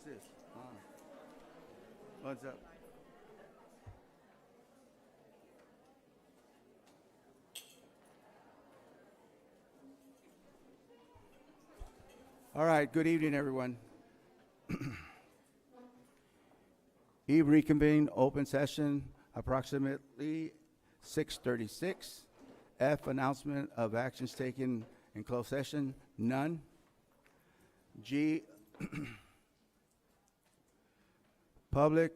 What's this? What's up? All right, good evening, everyone. Reconvene open session approximately 6:36. F, announcement of actions taken in closed session, none. G, public,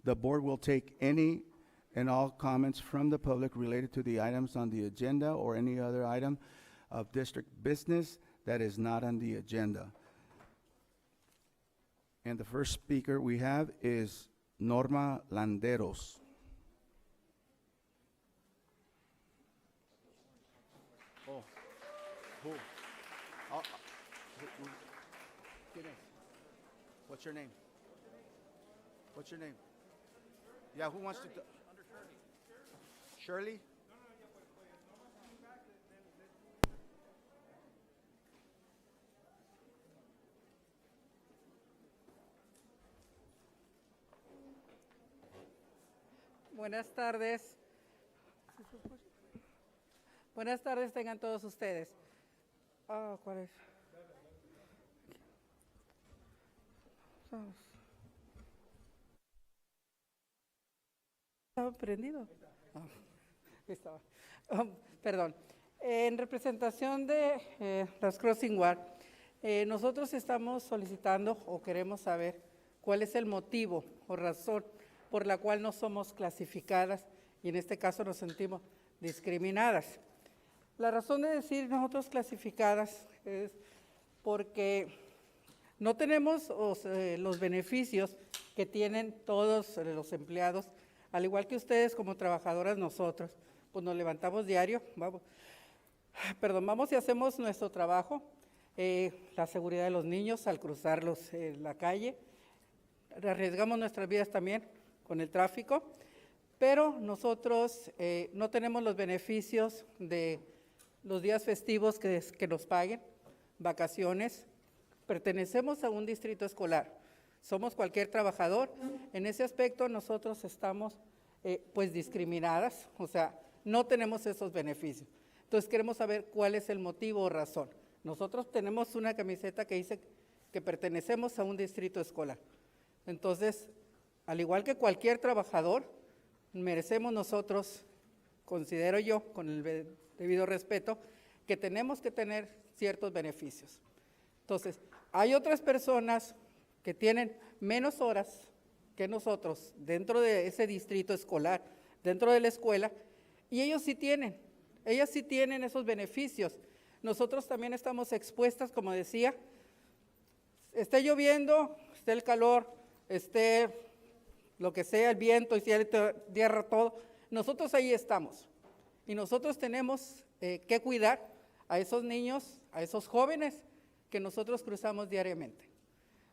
the board will take any and all comments from the public related to the items on the agenda or any other item of district business that is not on the agenda. And the first speaker we have is Norma Landeros. Oh, who? ¿Quién es? What's your name? What's your name? Yeah, who wants to? Under Shirley. Shirley? Buenas tardes. Buenas tardes tengan todos ustedes. ¿Cuál es? ¿Estaba prendido? Estaba. Perdón. En representación de las Crossing Guard, nosotros estamos solicitando o queremos saber cuál es el motivo o razón por la cual no somos clasificadas y en este caso nos sentimos discriminadas. La razón de decir nosotros clasificadas es porque no tenemos los beneficios que tienen todos los empleados, al igual que ustedes como trabajadoras nosotros, pues nos levantamos diario, vamos y hacemos nuestro trabajo, la seguridad de los niños al cruzarlos en la calle, arriesgamos nuestras vidas también con el tráfico, pero nosotros no tenemos los beneficios de los días festivos que nos paguen, vacaciones, pertenecemos a un distrito escolar, somos cualquier trabajador, en ese aspecto nosotros estamos pues discriminadas, o sea, no tenemos esos beneficios. Entonces queremos saber cuál es el motivo o razón. Nosotros tenemos una camiseta que dice que pertenecemos a un distrito escolar, entonces, al igual que cualquier trabajador, merecemos nosotros, considero yo, con el debido respeto, que tenemos que tener ciertos beneficios. Entonces, hay otras personas que tienen menos horas que nosotros dentro de ese distrito escolar, dentro de la escuela, y ellas sí tienen esos beneficios. Nosotros también estamos expuestas, como decía, esté lloviendo, esté el calor, esté lo que sea, el viento y tierra, todo, nosotros ahí estamos. Y nosotros tenemos que cuidar a esos niños, a esos jóvenes que nosotros cruzamos diariamente.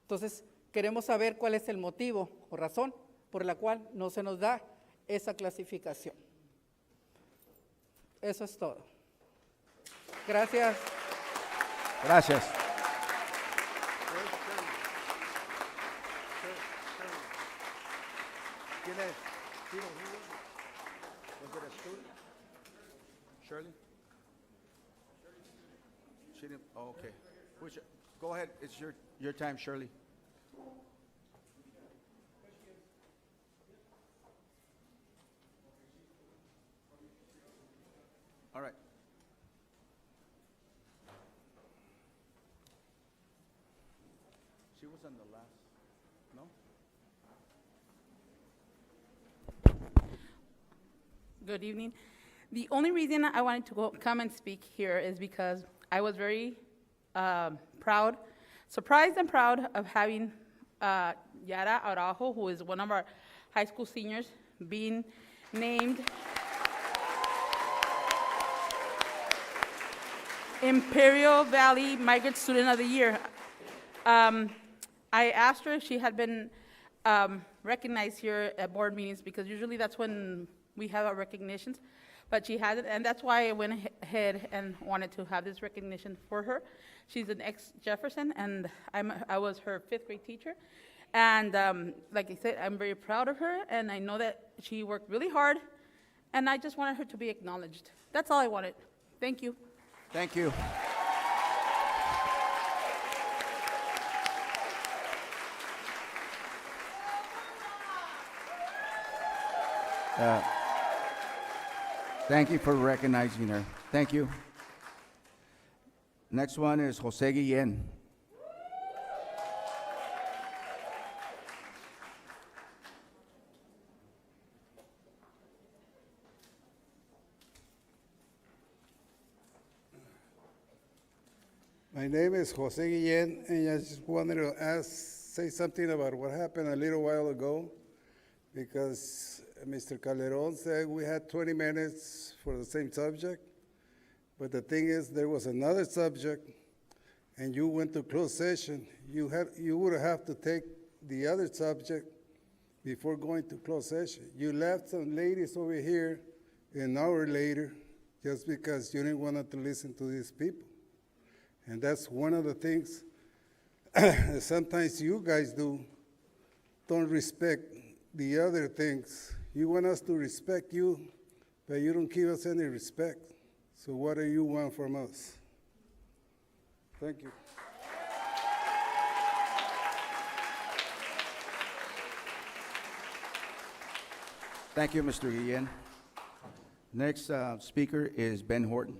Entonces, queremos saber cuál es el motivo o razón por la cual no se nos da esa clasificación. Eso es todo. Gracias. Gracias. ¿Quién es? Was it a student? Shirley? She didn't, oh, okay. Go ahead, it's your time, Shirley. All right. She was on the last, no? Good evening. The only reason I wanted to come and speak here is because I was very surprised and proud of having Yara Araujo, who is one of our high school seniors, being named Imperial Valley Migrant Student of the Year. I asked her if she had been recognized here at board meetings, because usually that's when we have our recognitions. but she hasn't, and that's why I went ahead and wanted to have this recognition for her. She's an ex-Jefferson, and I was her 5th grade teacher. And like I said, I'm very proud of her, and I know that she worked really hard, and I just wanted her to be acknowledged. That's all I wanted. Thank you. Thank you. Thank you for recognizing her. Thank you. Next one is Jose Guillen. My name is Jose Guillen, and I just wanted to say something about what happened a little while ago, because Mr. Calderon said we had 20 minutes for the same subject, but the thing is, there was another subject, and you went to closed session. You would have to take the other subject before going to closed session. You left some ladies over here an hour later just because you didn't want to listen to these people. And that's one of the things that sometimes you guys don't respect the other things. You want us to respect you, but you don't give us any respect. So what do you want from us? Thank you. Thank you, Mr. Guillen. Next speaker is Ben Horton.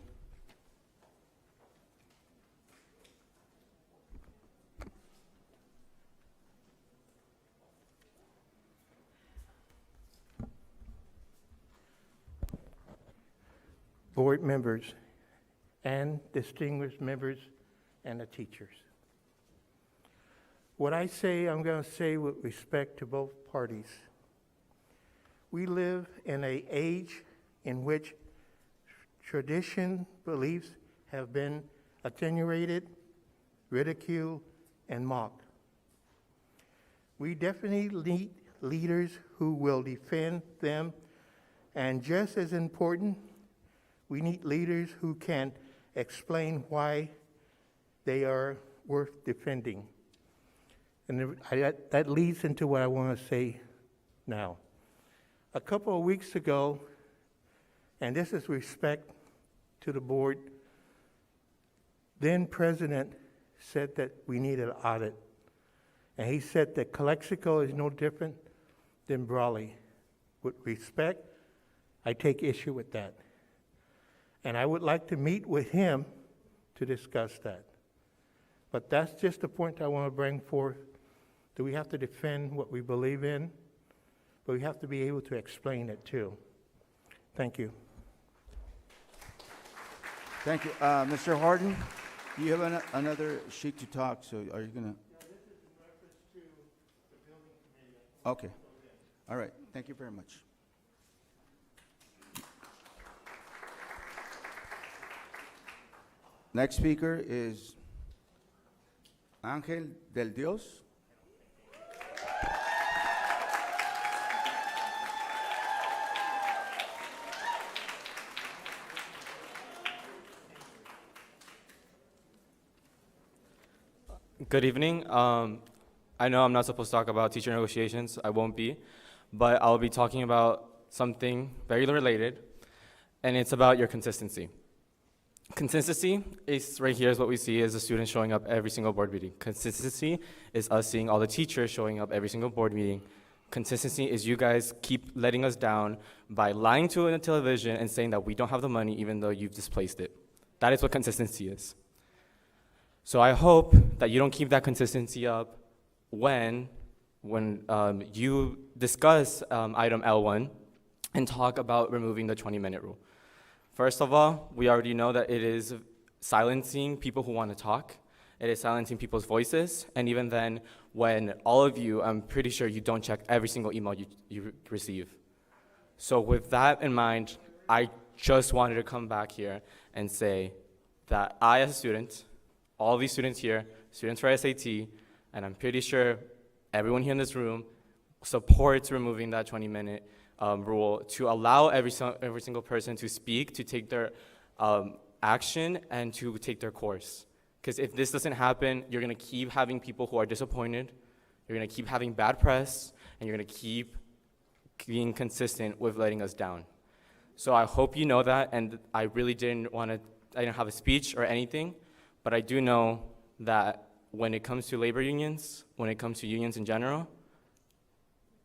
Board members and distinguished members and the teachers. What I say, I'm going to say with respect to both parties. We live in an age in which tradition, beliefs have been attenuated, ridiculed, and mocked. We definitely need leaders who will defend them, and just as important, we need leaders who can explain why they are worth defending. And that leads into what I want to say now. A couple of weeks ago, and this is respect to the board, then President said that we needed an audit. And he said that Calexico is no different than Brawley. With respect, I take issue with that. And I would like to meet with him to discuss that. But that's just the point I want to bring forth, that we have to defend what we believe in, but we have to be able to explain it too. Thank you. Thank you. Mr. Horton, you have another sheet to talk, so are you going to? Yeah, this is in reference to the building committee. Okay. All right. Thank you very much. Next speaker is Ángel del Dios. Good evening. I know I'm not supposed to talk about teacher negotiations. I won't be, but I'll be talking about something very related, and it's about your consistency. Consistency is right here is what we see as the students showing up every single board meeting. Consistency is us seeing all the teachers showing up every single board meeting. Consistency is you guys keep letting us down by lying to it on television and saying that we don't have the money even though you've displaced it. That is what consistency is. So I hope that you don't keep that consistency up when you discuss item L1 and talk about removing the 20-minute rule. First of all, we already know that it is silencing people who want to talk. It is silencing people's voices. And even then, when all of you, I'm pretty sure you don't check every single email you receive. So with that in mind, I just wanted to come back here and say that I, as a student, all these students here, students for SAT, and I'm pretty sure everyone here in this room supports removing that 20-minute rule to allow every single person to speak, to take their action, and to take their course. Because if this doesn't happen, you're going to keep having people who are disappointed, you're going to keep having bad press, and you're going to keep being consistent with letting us down. So I hope you know that, and I really didn't have a speech or anything, but I do know that when it comes to labor unions, when it comes to unions in general,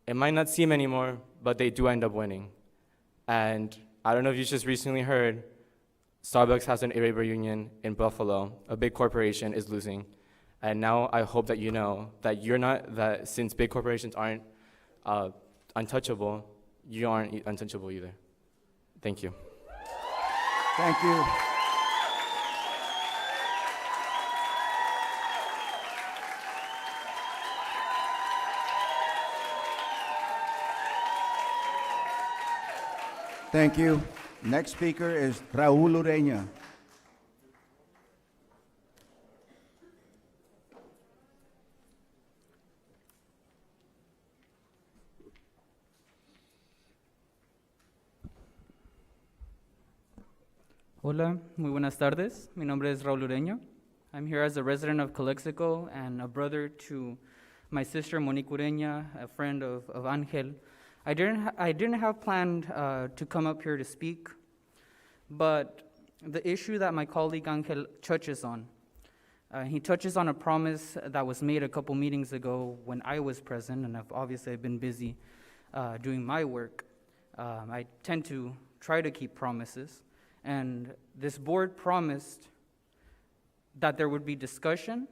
it might not seem anymore, but they do end up winning. And I don't know if you just recently heard, Starbucks has an labor union in Buffalo. A big corporation is losing. And now I hope that you know that since big corporations aren't untouchable, you aren't untouchable either. Thank you. Thank you. Thank you. Next speaker is Raúl Ureña. Hola, muy buenas tardes. Mi nombre es Raúl Ureño. I'm here as a resident of Calexico and a brother to my sister Monique Ureña, a friend of Ángel. I didn't have planned to come up here to speak, but the issue that my colleague Ángel touches on, he touches on a promise that was made a couple meetings ago when I was present, and I've been busy doing my work. I tend to try to keep promises. And this board promised that there would be discussion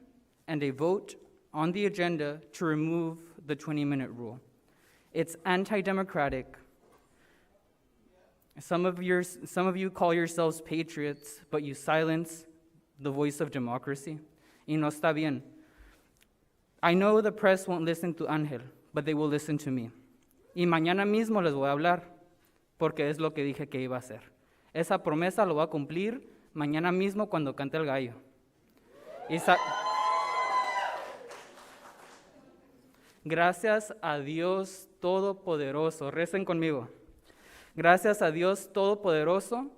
and a vote on the agenda to remove the 20-minute rule. It's anti-democratic. Some of you call yourselves patriots, but you silence the voice of democracy. Y no está bien. I know the press won't listen to Ángel, but they will listen to me. Y mañana mismo les voy a hablar, porque es lo que dije que iba a hacer. Esa promesa lo va a cumplir mañana mismo cuando cante el gallo. Gracias a Dios Todopoderoso. Recen conmigo. Gracias a Dios Todopoderoso.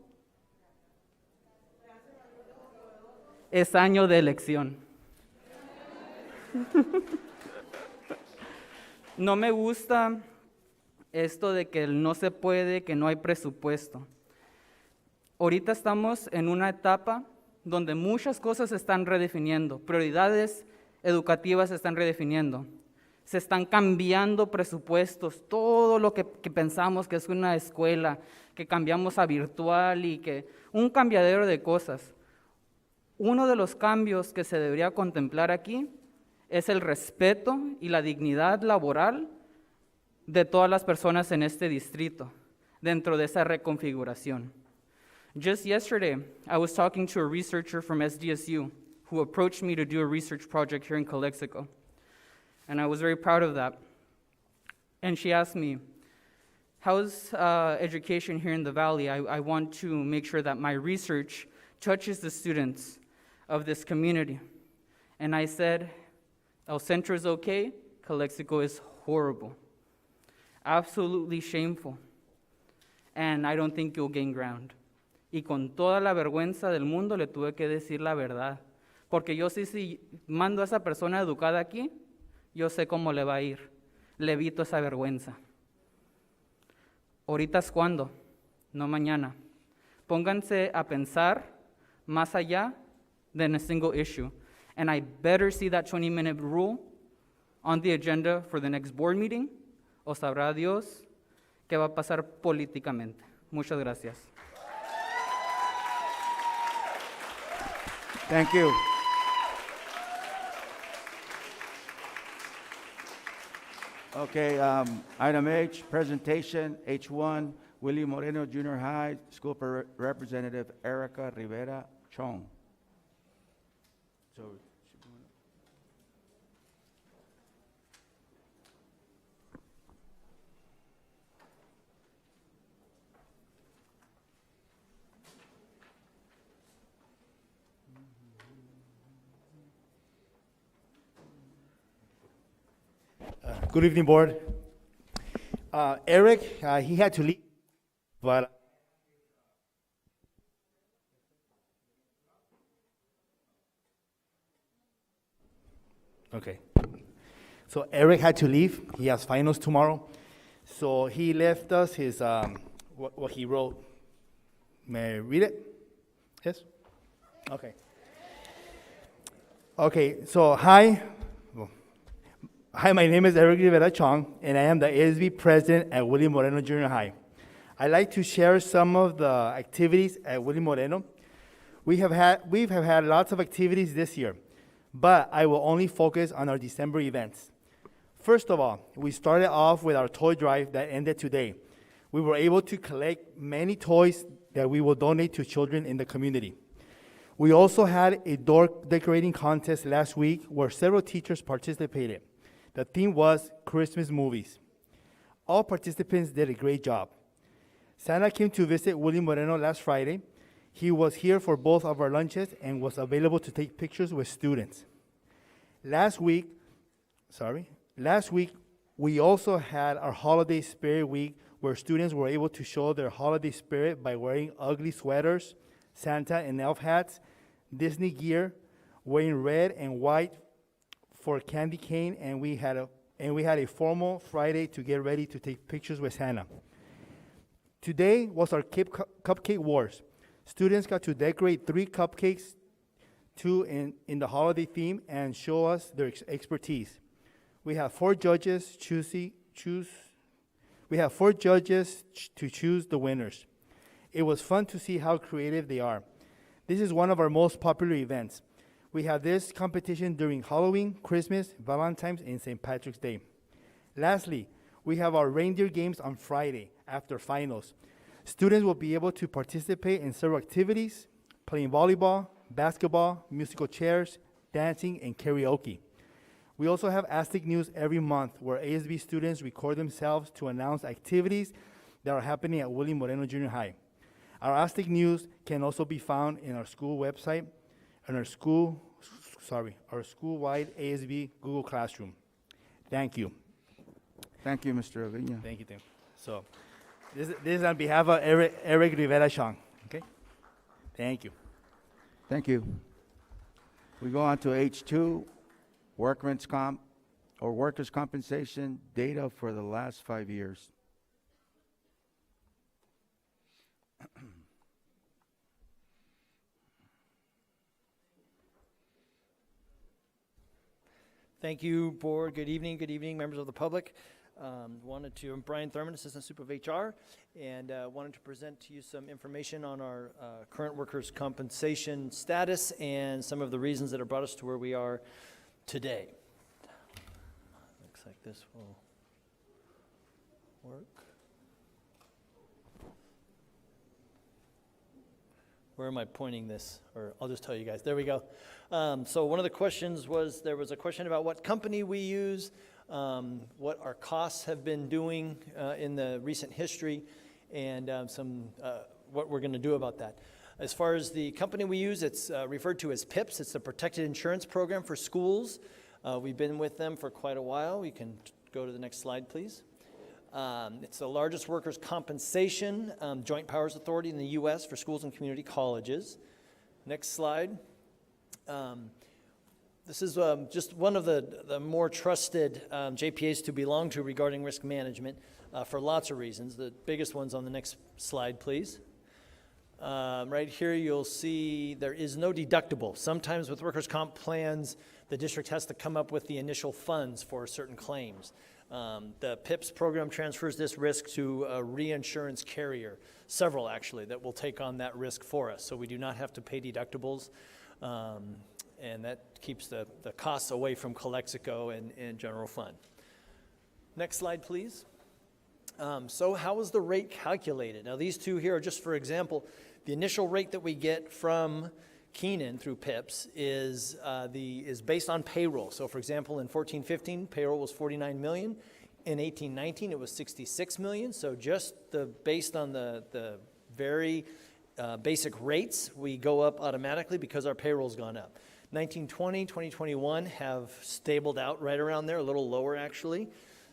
Es año de elección. No me gusta esto de que no se puede, que no hay presupuesto. Ahorita estamos en una etapa donde muchas cosas se están redefiniendo, prioridades educativas se están redefiniendo, se están cambiando presupuestos, todo lo que pensamos que es una escuela, que cambiamos a virtual y que un cambiadero de cosas. Uno de los cambios que se debería contemplar aquí es el respeto y la dignidad laboral de todas las personas en este distrito, dentro de esa reconfiguración. Just yesterday, I was talking to a researcher from SDSU who approached me to do a research project here in Calexico. And I was very proud of that. And she asked me, how's education here in the Valley? I want to make sure that my research touches the students of this community. And I said, El Centro is okay, Calexico is horrible. Absolutely shameful. And I don't think you'll gain ground. Y con toda la vergüenza del mundo le tuve que decir la verdad. Porque yo sé si mando a esa persona educada aquí, yo sé cómo le va a ir. Le evito esa vergüenza. Ahorita es cuando, no mañana. Pónganse a pensar más allá than a single issue. And I better see that 20-minute rule on the agenda for the next board meeting, o sabrá Dios qué va a pasar políticamente. Muchas gracias. Thank you. Okay, item H, presentation, H1, Willie Moreno Junior High, School Representative Erica Rivera Chong. So, Good evening, Board. Eric, he had to leave, but okay. So Eric had to leave. He has finals tomorrow. So he left us his what he wrote. May I read it? Yes? Okay. Okay, so hi. Hi, my name is Eric Rivera Chong, and I am the ASB president at Willie Moreno Junior High. I'd like to share some of the activities at Willie Moreno. We have had lots of activities this year, but I will only focus on our December events. First of all, we started off with our toy drive that ended today. We were able to collect many toys that we will donate to children in the community. We also had a door decorating contest last week where several teachers participated. The theme was Christmas movies. All participants did a great job. Santa came to visit Willie Moreno last Friday. He was here for both of our lunches and was available to take pictures with students. Last week, we also had our Holiday Spirit Week where students were able to show their holiday spirit by wearing ugly sweaters, Santa and elf hats, Disney gear, wearing red and white for candy cane, and we had a formal Friday to get ready to take pictures with Santa. Today was our cupcake wars. Students got to decorate 3 cupcakes, 2 in the holiday theme, and show us their expertise. We have 4 judges to choose the winners. It was fun to see how creative they are. This is one of our most popular events. We have this competition during Halloween, Christmas, Valentine's, and St. Patrick's Day. Lastly, we have our reindeer games on Friday after finals. Students will be able to participate in several activities, playing volleyball, basketball, musical chairs, dancing, and karaoke. We also have Aztec News every month where ASB students record themselves to announce activities that are happening at Willie Moreno Junior High. Our Aztec News can also be found in our school website and our school-wide ASB Google Classroom. Thank you. Thank you, Mr. Avila. Thank you, Tim. So, this is on behalf of Eric Rivera Chong. Okay? Thank you. Thank you. We go on to H2, workers' compensation data for the last 5 years. Thank you, board. Good evening, members of the public. I'm Brian Thurman, Assistant Super of HR, and wanted to present to you some information on our current workers' compensation status and some of the reasons that have brought us to where we are today. Looks like this will work. Where am I pointing this? Or I'll just tell you guys. There we go. So one of the questions was, there was a question about what company we use, what our costs have been doing in the recent history, and what we're going to do about that. As far as the company we use, it's referred to as PIPS. It's the Protected Insurance Program for schools. We've been with them for quite a while. We can go to the next slide, please. It's the largest workers' compensation joint powers authority in the U.S. for schools and community colleges. Next slide. This is just one of the more trusted JPAs to belong to regarding risk management for lots of reasons. The biggest one's on the next slide, please. Right here you'll see there is no deductible. Sometimes with workers' comp plans, the district has to come up with the initial funds for certain claims. The PIPS program transfers this risk to a reinsurance carrier, several actually, that will take on that risk for us. So we do not have to pay deductibles, and that keeps the costs away from Calexico and general fund. Next slide, please. So how is the rate calculated? Now these two here are just for example. The initial rate that we get from Keenan through PIPS is based on payroll. So for example, in 14-15, payroll was 49 million. In 18-19, it was 66 million. So just based on the very basic rates, we go up automatically because our payroll's gone up. 19-20, 2021 have stabled out right around there, a little lower actually.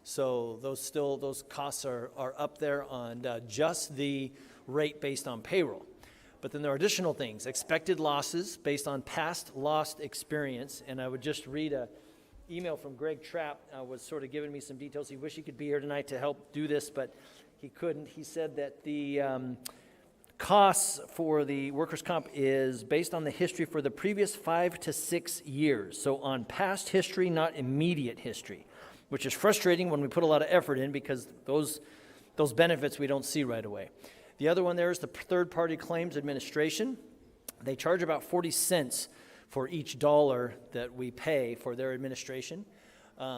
So those costs are up there on just the rate based on payroll. But then there are additional things, expected losses based on past lost experience. And I would just read a email from Greg Trapp, was sort of giving me some details. He wished he could be here tonight to help do this, but he couldn't. He said that the costs for the workers' comp is based on the history for the previous 5 to 6 years. So on past history, not immediate history, which is frustrating when we put a lot of effort in because those benefits we don't see right away. The other one there is the third-party claims administration. They charge about 40 cents for each dollar that we pay for their administration.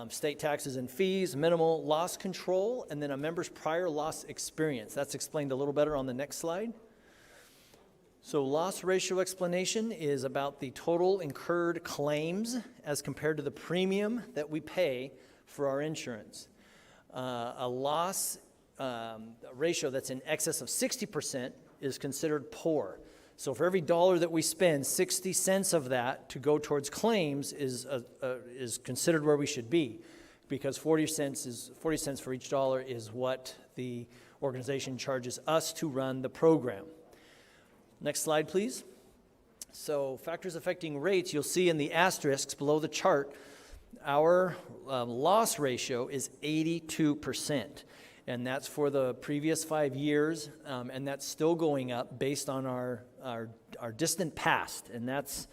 State taxes and fees, minimal loss control, and then a member's prior loss experience. That's explained a little better on the next slide. So loss ratio explanation is about the total incurred claims as compared to the premium that we pay for our insurance. A loss ratio that's in excess of 60% is considered poor. So for every dollar that we spend, 60 cents of that to go towards claims is considered where we should be, because 40 cents for each dollar is what the organization charges us to run the program. Next slide, please. So factors affecting rates, you'll see in the asterisks below the chart, our loss ratio is 82%. And that's for the previous 5 years, and that's still going up based on our distant past. And that's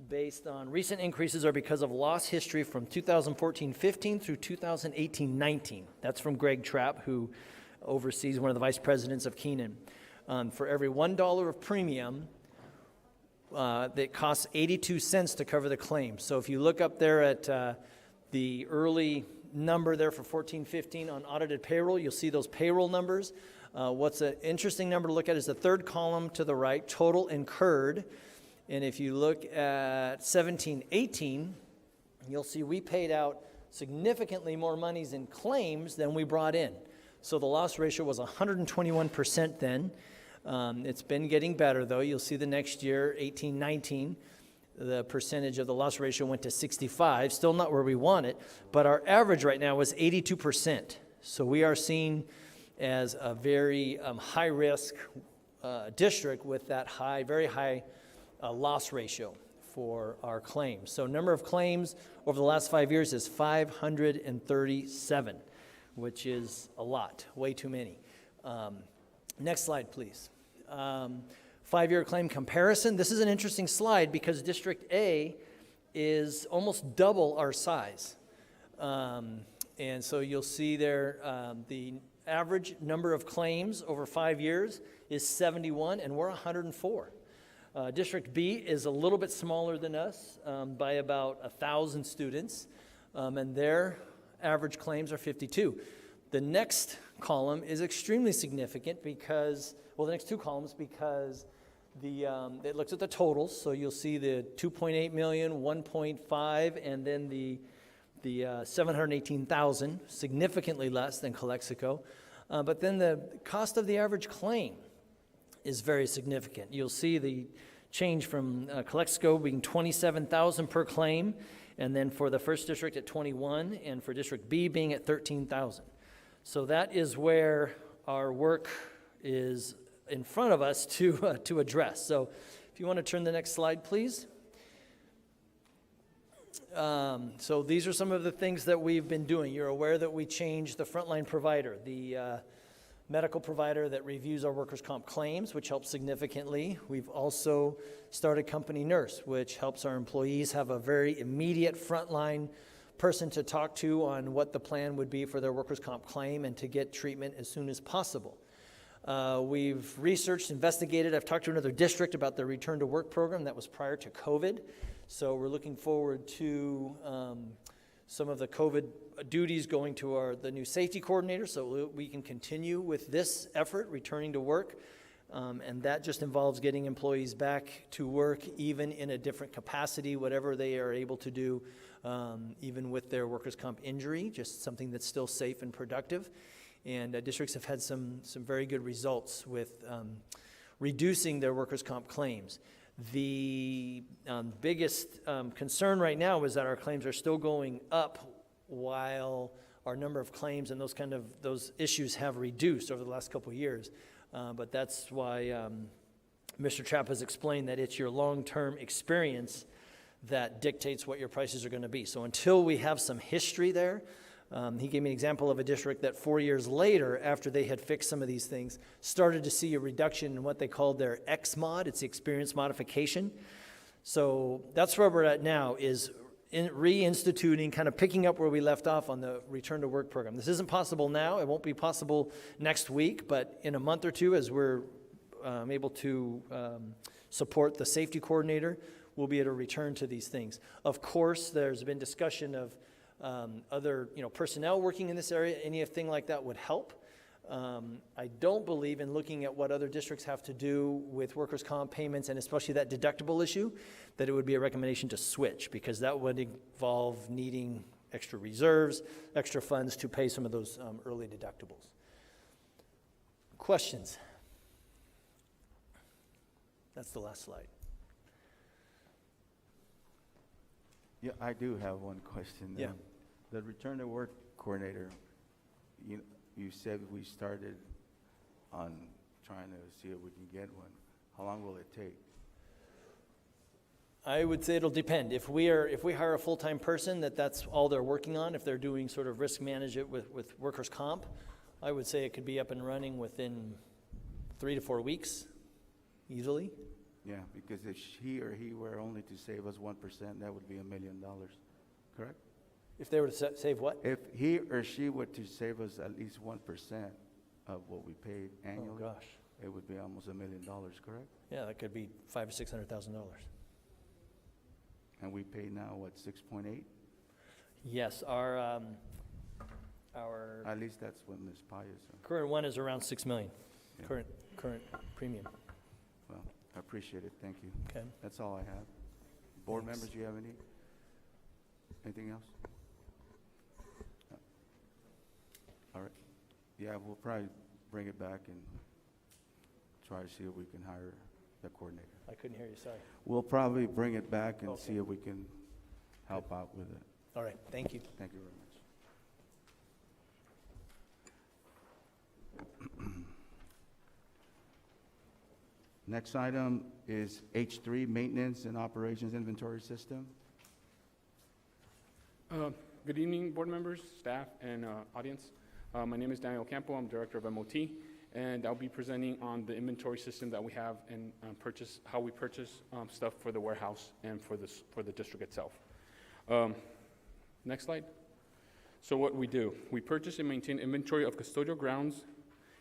based on recent increases are because of loss history from 2014-15 through 2018-19. That's from Greg Trapp, who oversees one of the vice presidents of Keenan. For every $1 of premium, that costs 82 cents to cover the claim. So if you look up there at the early number there for 14-15 on audited payroll, you'll see those payroll numbers. What's an interesting number to look at is the third column to the right, total incurred. And if you look at 17-18, you'll see we paid out significantly more monies in claims than we brought in. So the loss ratio was 121% then. It's been getting better though. You'll see the next year, 18-19, the percentage of the loss ratio went to 65, still not where we want it, but our average right now is 82%. So we are seen as a very high-risk district with that very high loss ratio for our claims. So number of claims over the last 5 years is 537, which is a lot, way too many. Next slide, please. 5-year claim comparison. This is an interesting slide because District A is almost double our size. And so you'll see there the average number of claims over 5 years is 71, and we're 104. District B is a little bit smaller than us by about 1,000 students, and their average claims are 52. The next column is extremely significant because, well, the next two columns, because it looks at the totals. So you'll see the 2.8 million, 1.5, and then the 718,000, significantly less than Calexico. But then the cost of the average claim is very significant. You'll see the change from Calexico being 27,000 per claim, and then for the first district at 21, and for District B being at 13,000. So that is where our work is in front of us to address. So if you want to turn the next slide, please. So these are some of the things that we've been doing. You're aware that we changed the frontline provider, the medical provider that reviews our workers' comp claims, which helps significantly. We've also started company nurse, which helps our employees have a very immediate frontline person to talk to on what the plan would be for their workers' comp claim and to get treatment as soon as possible. We've researched, investigated. I've talked to another district about their return to work program that was prior to COVID. So we're looking forward to some of the COVID duties going to the new safety coordinator so we can continue with this effort, returning to work. And that just involves getting employees back to work even in a different capacity, whatever they are able to do, even with their workers' comp injury, just something that's still safe and productive. And districts have had some very good results with reducing their workers' comp claims. The biggest concern right now is that our claims are still going up while our number of claims and those issues have reduced over the last couple of years. But that's why Mr. Trapp has explained that it's your long-term experience that dictates what your prices are going to be. So until we have some history there, he gave me an example of a district that 4 years later, after they had fixed some of these things, started to see a reduction in what they called their X-mod. It's the experience modification. So that's where we're at now, is reinstituting, kind of picking up where we left off on the return to work program. This isn't possible now. It won't be possible next week, but in a month or two, as we're able to support the safety coordinator, we'll be able to return to these things. Of course, there's been discussion of other personnel working in this area. Anything like that would help. I don't believe in looking at what other districts have to do with workers' comp payments, and especially that deductible issue, that it would be a recommendation to switch, because that would involve needing extra reserves, extra funds to pay some of those early deductibles. Questions? That's the last slide. Yeah, I do have one question. Yeah. The return to work coordinator, you said we started on trying to see if we can get one. How long will it take? I would say it'll depend. If we hire a full-time person that's all they're working on, if they're doing sort of risk management with workers' comp, I would say it could be up and running within 3 to 4 weeks, easily. Yeah, because if he or he were only to save us 1%, that would be $1 million, correct? If they were to save what? If he or she were to save us at least 1% of what we paid annually, Oh, gosh. it would be almost $1 million, correct? Yeah, that could be $500,000 or $600,000. And we pay now, what, 6.8? Yes, our At least that's what Ms. Paya said. current one is around $6 million. Yeah. Current premium. Well, I appreciate it, thank you. Okay. That's all I have. Board Thanks. members, do you have anything else? No. All right. Yeah, we'll probably bring it back and try to see if we can hire the coordinator. I couldn't hear you, sorry. We'll probably bring it back and Okay. see if we can help out with it. All right, thank you. Thank you very much. Next item is H3, Maintenance and Operations Inventory System. Good evening, board members, staff, and audience. My name is Daniel Campo. I'm Director of MOT, and I'll be presenting on the inventory system that we have and how we purchase stuff for the warehouse and for the district itself. Next slide. So what we do, we purchase and maintain inventory of custodial grounds,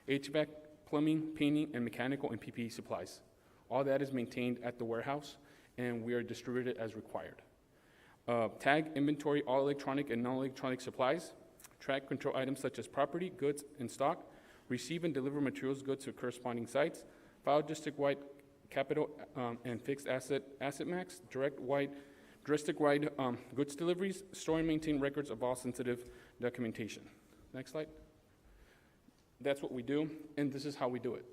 HVAC, plumbing, painting, and mechanical and PPE supplies. All that is maintained at the warehouse, and we are distributed as required. Tag, inventory, all electronic and non-electronic supplies. Track, control items such as property, goods in stock. Receive and deliver materials, goods to corresponding sites. File district-wide capital and fixed asset max. District-wide goods deliveries. Store and maintain records of all sensitive documentation. Next slide. That's what we do, and this is how we do it.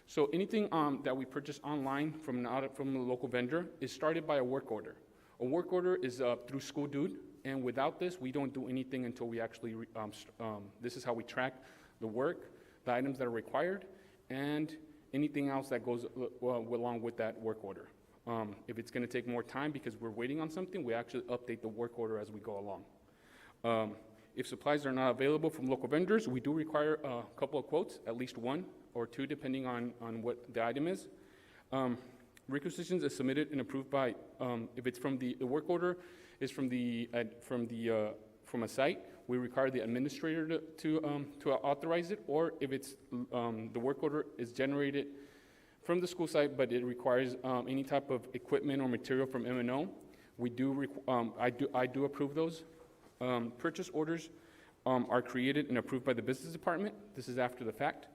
So anything that we purchase online from a local vendor is started by a work order. A work order is through school dude, and without this, we don't do anything until we actually, this is how we track the work, the items that are required, and anything else that goes along with that work order. If it's gonna take more time because we're waiting on something, we actually update the work order as we go along. If supplies are not available from local vendors, we do require a couple of quotes, at least 1 or 2, depending on what the item is. Requisitions is submitted and approved by, if it's from the work order is from a site, we require the administrator to authorize it, or if it's the work order is generated from the school site, but it requires any type of equipment or material from M&O, I do approve those. Purchase orders are created and approved by the business department. This is after the fact.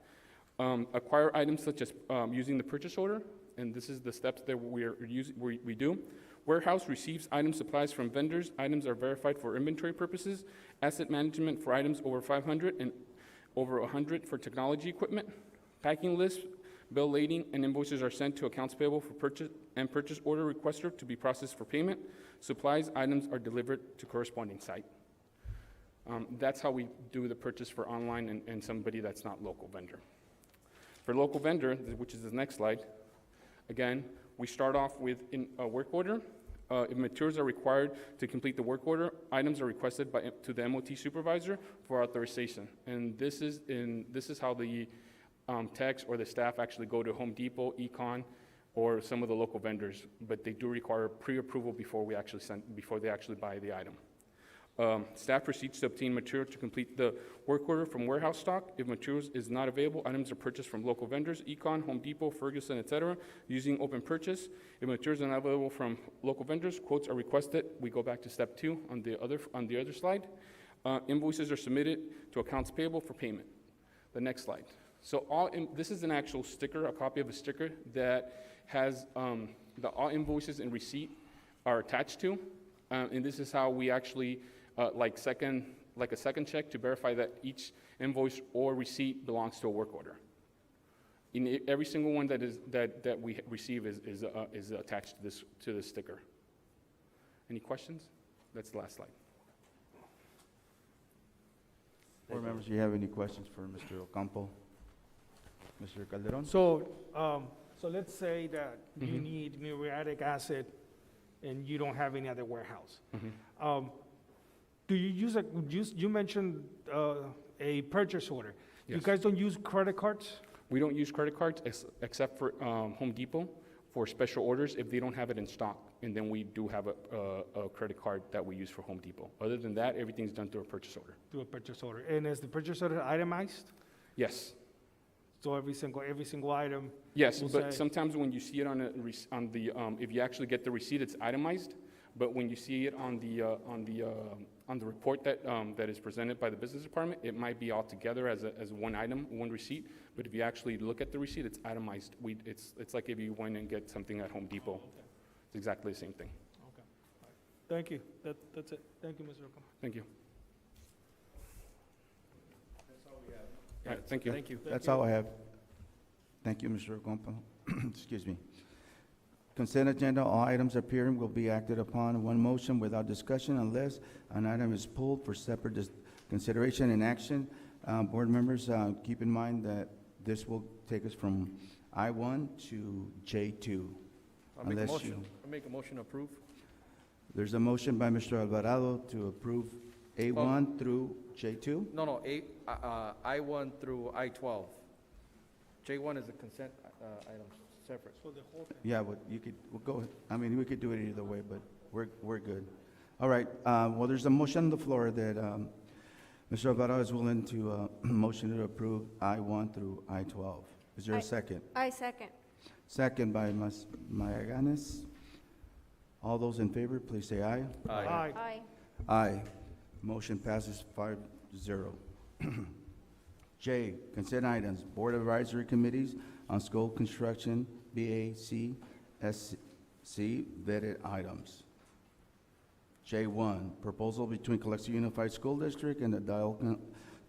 Acquire items such as using the purchase order, and this is the steps that we do. Warehouse receives item supplies from vendors. Items are verified for inventory purposes. Asset management for items over 500 and over 100 for technology equipment. Packing lists, bill lading, and invoices are sent to accounts payable for purchase order requester to be processed for payment. Supplies items are delivered to corresponding site. That's how we do the purchase for online and somebody that's not local vendor. For local vendor, which is the next slide, again, we start off with a work order. If materials are required to complete the work order, items are requested to the MOT supervisor for authorization. And this is how the techs or the staff actually go to Home Depot, Econ, or some of the local vendors. But they do require pre-approval before they actually buy the item. Staff proceeds to obtain material to complete the work order from warehouse stock. If materials is not available, items are purchased from local vendors, Econ, Home Depot, Ferguson, etc., using open purchase. If materials are not available from local vendors, quotes are requested. We go back to step 2 on the other slide. Invoices are submitted to accounts payable for payment. The next slide. So this is an actual sticker, a copy of a sticker that has all invoices and receipt are attached to, and this is how we actually like a second check to verify that each invoice or receipt belongs to a work order. In every single one that we receive is attached to this sticker. Any questions? That's the last slide. Board members, do you have any questions for Mr. Ocampo? Mr. Calderon? So let's say that you need muriatic acid and you don't have any other warehouse. Do you use you mentioned a purchase order. You Yes. guys don't use credit cards? We don't use credit cards except for Home Depot for special orders if they don't have it in stock, and then we do have a credit card that we use for Home Depot. Other than that, everything's done through a purchase order. Through a purchase order. And is the purchase order itemized? Yes. So every single item? Yes, will but say- sometimes when you see it if you actually get the receipt, it's itemized. But when you see it on the report that is presented by the business department, it might be all together as one item, one receipt. But if you actually look at the receipt, it's itemized. It's like if you went and get something at Home Depot. It's exactly the same thing. Okay. All right. Thank you. That's it. Thank you, Mr. Ocampo. Thank you. All right, thank you. Thank you. That's all I have. Thank you, Mr. Ocampo. Excuse me. Consent agenda, all items appearing will be acted upon in one motion without discussion unless an item is pulled for separate consideration and action. Board members, keep in mind that this will take us from I-1 to J2. I'll make a Unless motion. you- I'll make a motion to approve. There's a motion by Mr. Alvarado to approve A1 through J2. No, I-1 through I-12. J1 is the consent items, separate. So the whole thing. Yeah, but we'll go, I mean, we could do it either way, but we're good. All right, well, there's a motion on the floor that Mr. Alvarado is willing to motion to approve I-1 through I-12. Is there a second? I second. Second by Ms. Magallanes. All those in favor, please say aye. Aye. Aye. Aye. Motion passes 5-0. J, consent items, Board Advisory Committees on School Construction, BAC, SC, vetted items. J1, proposal between Calexico Unified School District and the Dial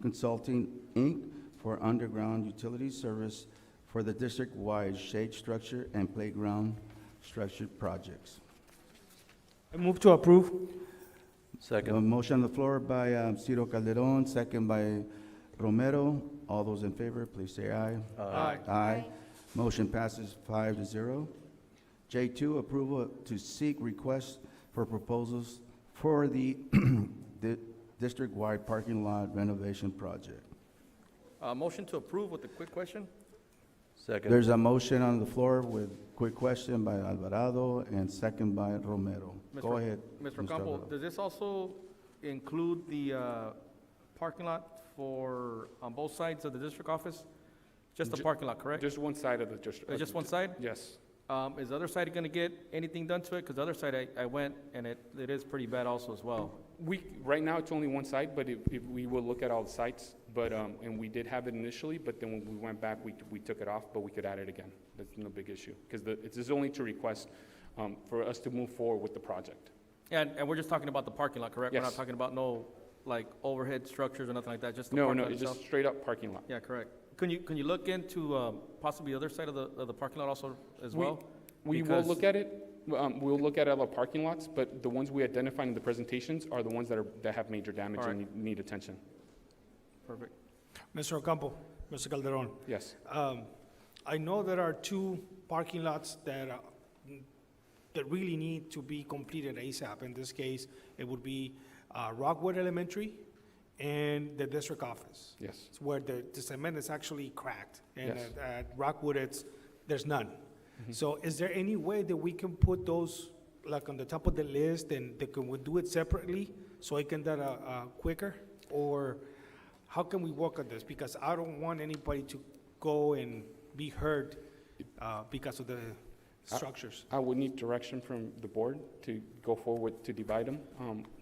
Consulting, Inc. for underground utility service for the district-wide shade structure and playground structure projects. I move to approve. A motion on the floor by Ciro Calderon, second by Romero. All those in favor, please say aye. Aye. Aye. Motion passes 5-0. J2, approval to seek requests for proposals for the district-wide parking lot renovation project. Motion to approve with a quick question? There's a motion on the floor with quick question by Alvarado and second by Romero. Go ahead. Mr. Ocampo, Alvarado. does this also include the parking lot on both sides of the district office? Just the parking lot, correct? Just one side of the district. Just one side? Yes. Is the other side going to get anything done to it? Because the other side, I went, and it is pretty bad also as well. Right now, it's only one side, but if we will look at all the sites, but, and we did have it initially, but then when we went back, we took it off, but we could add it again. That's no big issue, because it's only to request for us to move forward with the project. Yeah, and we're just talking about the parking lot, correct? We're Yes. not talking about no, like, overhead structures or nothing like that, just the No, parking no, lot it's itself? just straight up parking lot. Yeah, correct. Can you look into possibly the other side of the parking lot also as We- well? We will Because- look at it. We'll look at other parking lots, but the ones we identified in the presentations are the ones that have major damage All and right. need attention. Perfect. Mr. Ocampo, Mr. Calderon, Yes. I know there are two parking lots that really need to be completed ASAP. In this case, it would be Rockwood Elementary and the district office. Yes. It's where the cement is actually cracked, and Yes. at Rockwood, there's none. So is there any way that we can put those like on the top of the list, and we do it separately so it can do quicker? Or how can we work on this? Because I don't want anybody to go and be hurt because of the structures. I would need direction from the board to go forward, to divide them,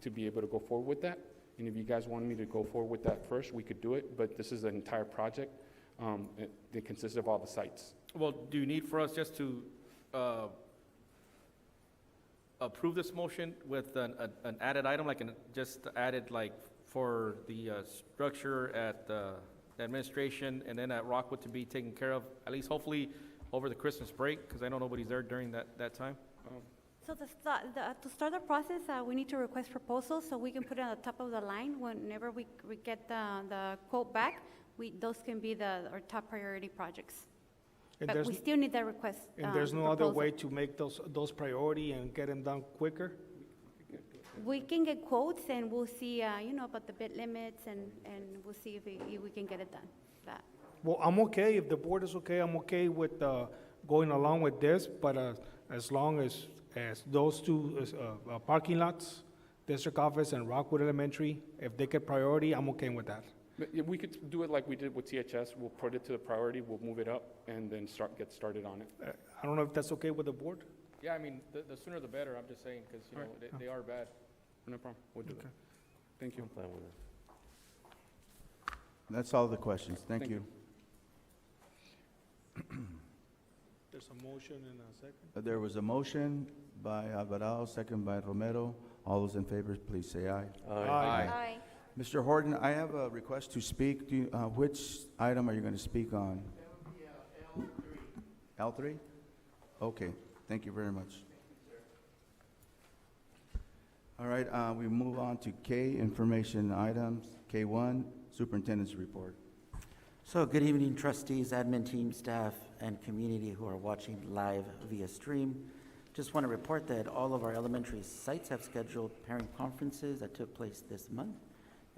to be able to go forward with that. And if you guys wanted me to go forward with that first, we could do it, but this is an entire project that consists of all the sites. Well, do you need for us just to approve this motion with an added item, like just added like for the structure at the administration and then at Rockwood to be taken care of, at least hopefully over the Christmas break, because I know nobody's there during that time? So to start the process, we need to request proposals so we can put it on the top of the line. Whenever we get the quote back, those can be our top priority projects. And But there's, we still need that request. and there's no other proposal. way to make those priority and get them done quicker? We can get quotes and we'll see, about the bid limits and we'll see if we can get it done. That. Well, I'm okay, if the board is okay, I'm okay with going along with this, but as long as those two parking lots, district office and Rockwood Elementary, if they get priority, I'm okay with that. But if we could do it like we did with THS, we'll put it to the priority, we'll move it up, and then get started on it. I don't know if that's okay with the board? Yeah, I mean, the sooner the better, I'm just saying, because, you know, Alright. they are bad. No problem, we'll do that. Thank you. That's all the questions. Thank Thank you. There's a motion and a second. There was a motion by Alvarado, second by Romero. All those in favor, please say aye. Aye. Mr. Horton, I have a request to speak. Which item are you going to speak on? L3? Okay, thank you very much. All right, we move on to K, information items. K1, superintendent's report. So good evening, trustees, admin team, staff, and community who are watching live via stream. Just want to report that all of our elementary sites have scheduled parent conferences that took place this month.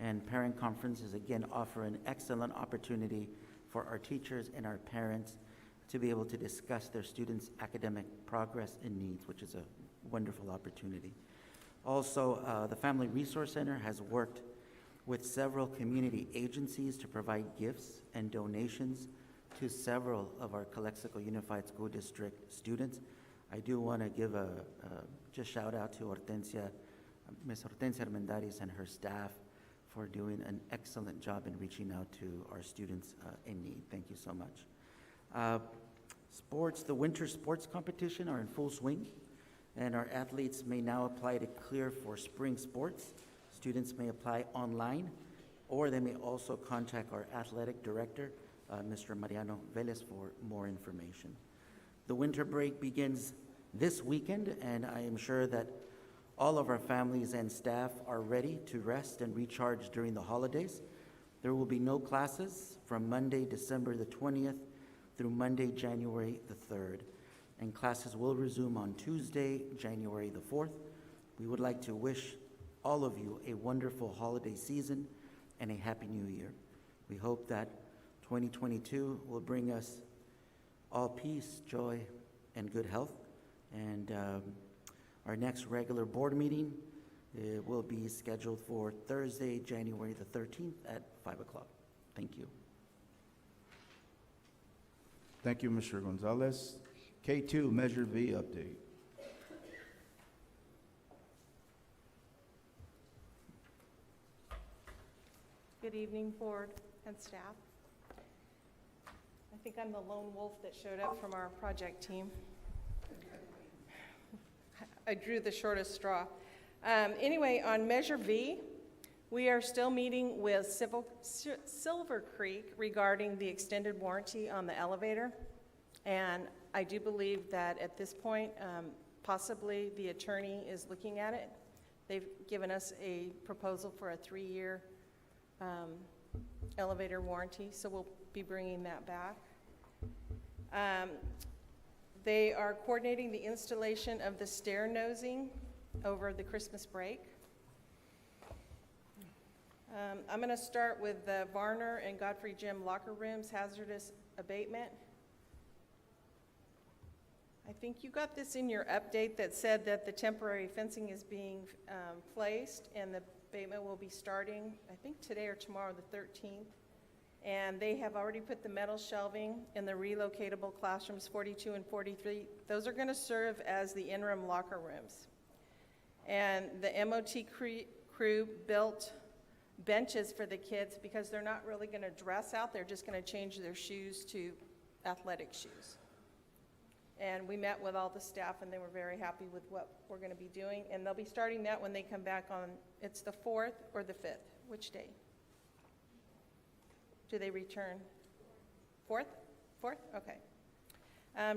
And parent conferences, again, offer an excellent opportunity for our teachers and our parents to be able to discuss their students' academic progress and needs, which is a wonderful opportunity. Also, the Family Resource Center has worked with several community agencies to provide gifts and donations to several of our Calexico Unified School District students. I do want to give a just shout out to Ms. Hortensia Armendariz and her staff for doing an excellent job in reaching out to our students in need. Thank you so much. Sports, the winter sports competition are in full swing, and our athletes may now apply to clear for spring sports. Students may apply online, or they may also contact our athletic director, Mr. Mariano Velez, for more information. The winter break begins this weekend, and I am sure that all of our families and staff are ready to rest and recharge during the holidays. There will be no classes from Monday, December the 20th through Monday, January the 3rd, and classes will resume on Tuesday, January the 4th. We would like to wish all of you a wonderful holiday season and a happy new year. We hope that 2022 will bring us all peace, joy, and good health. And our next regular board meeting will be scheduled for Thursday, January the 13th at 5 o'clock. Thank you. Thank you, Mr. Gonzalez. K2, Measure V update. Good evening, board and staff. I think I'm the lone wolf that showed up from our project team. I drew the shortest straw. Anyway, on Measure V, we are still meeting with Silver Creek regarding the extended warranty on the elevator. And I do believe that at this point, possibly the attorney is looking at it. They've given us a proposal for a 3-year elevator warranty, so we'll be bringing that back. They are coordinating the installation of the stair nosing over the Christmas break. I'm going to start with the Varner and Godfrey Gym locker rooms hazardous abatement. I think you got this in your update that said that the temporary fencing is being placed and the abatement will be starting, I think today or tomorrow, the 13th. And they have already put the metal shelving in the relocatable classrooms 42 and 43. Those are going to serve as the interim locker rooms. And the MOT crew built benches for the kids because they're not really going to dress out. They're just going to change their shoes to athletic shoes. And we met with all the staff, and they were very happy with what we're going to be doing. And they'll be starting that when they come back on, it's the 4th or the 5th. Which day? Do they return? 4th? 4th? Okay.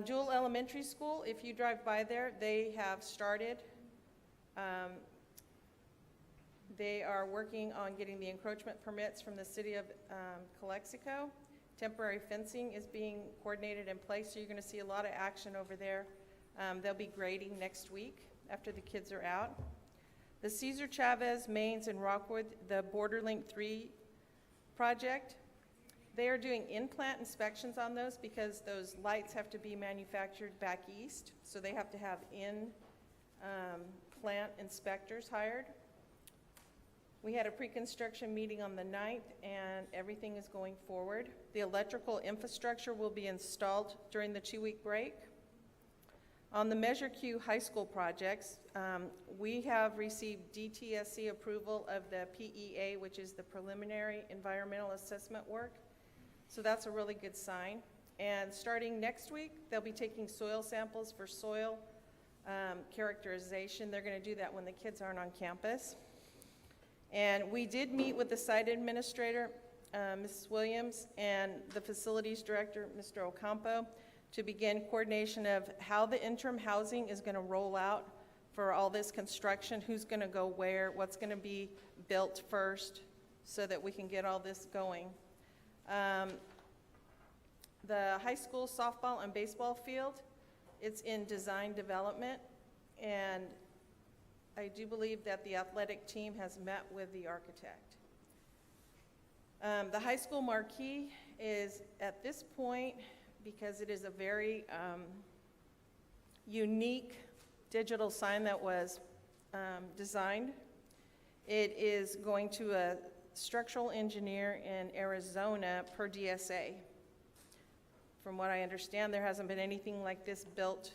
Jewel Elementary School, if you drive by there, they have started. They are working on getting the encroachment permits from the city of Calexico. Temporary fencing is being coordinated in place, so you're going to see a lot of action over there. They'll be grading next week after the kids are out. The Cesar Chavez, Mains, and Rockwood, the Borderlink 3 project, they are doing in-plant inspections on those because those lights have to be manufactured back east, so they have to have in-plant inspectors hired. We had a pre-construction meeting on the 9th, and everything is going forward. The electrical infrastructure will be installed during the 2-week break. On the Measure Q high school projects, we have received DTSC approval of the PEA, which is the preliminary environmental assessment work. So that's a really good sign. And starting next week, they'll be taking soil samples for soil characterization. They're going to do that when the kids aren't on campus. And we did meet with the site administrator, Mrs. Williams, and the facilities director, Mr. Ocampo, to begin coordination of how the interim housing is going to roll out for all this construction, who's going to go where, what's going to be built first, so that we can get all this going. The high school softball and baseball field, it's in design development, and I do believe that the athletic team has met with the architect. The high school marquee is at this point, because it is a very unique digital sign that was designed. It is going to a structural engineer in Arizona per DSA. From what I understand, there hasn't been anything like this built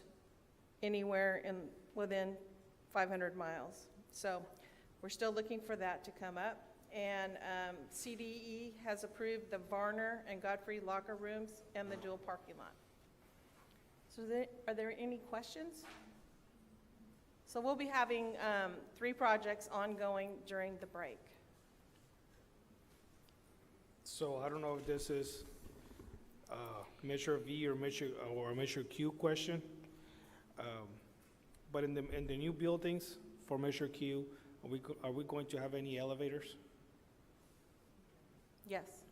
anywhere within 500 miles. So we're still looking for that to come up. And CDE has approved the Varner and Godfrey locker rooms and the dual parking lot. So are there any questions? So we'll be having 3 projects ongoing during the break. So I don't know if this is Measure V or Measure Q question, but in the new buildings for Measure Q, are we going to have any elevators? Yes.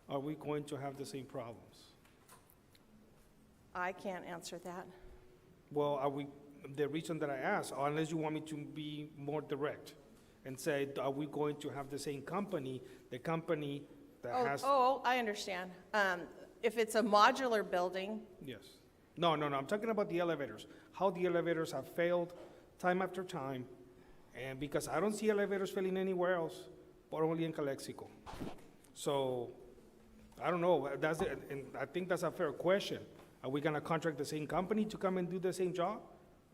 Are we going to have the same problems? I can't answer that. Well, the reason that I asked, unless you want me to be more direct and say, are we going to have the same company, the company that has? Oh, I understand. If it's a modular building, Yes. No, I'm talking about the elevators, how the elevators have failed time after time, and because I don't see elevators failing anywhere else, but only in Calexico. So, I don't know, that's it, and I think that's a fair question. Are we gonna contract the same company to come and do the same job?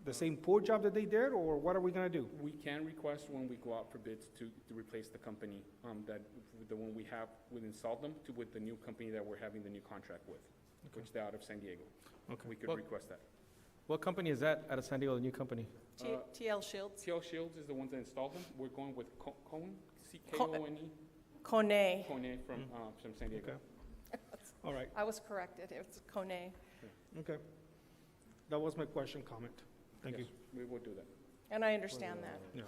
The same poor job that they did, or what are we gonna do? We can request when we go out for bids to replace the company, the one we have, we installed them with the new company that we're having the new contract with, which they're out of San Diego. Okay. We could Well, request that. What company is that out of San Diego, the new company? TL Shields. TL Shields is the ones that installed them. We're going with Cone, C-K-O-N-E, Kone. Kone from San Diego. Okay. All right, I was corrected. It's Kone. okay. That was my question, comment. Thank you. Yes, we will do that. And I understand that. Yeah.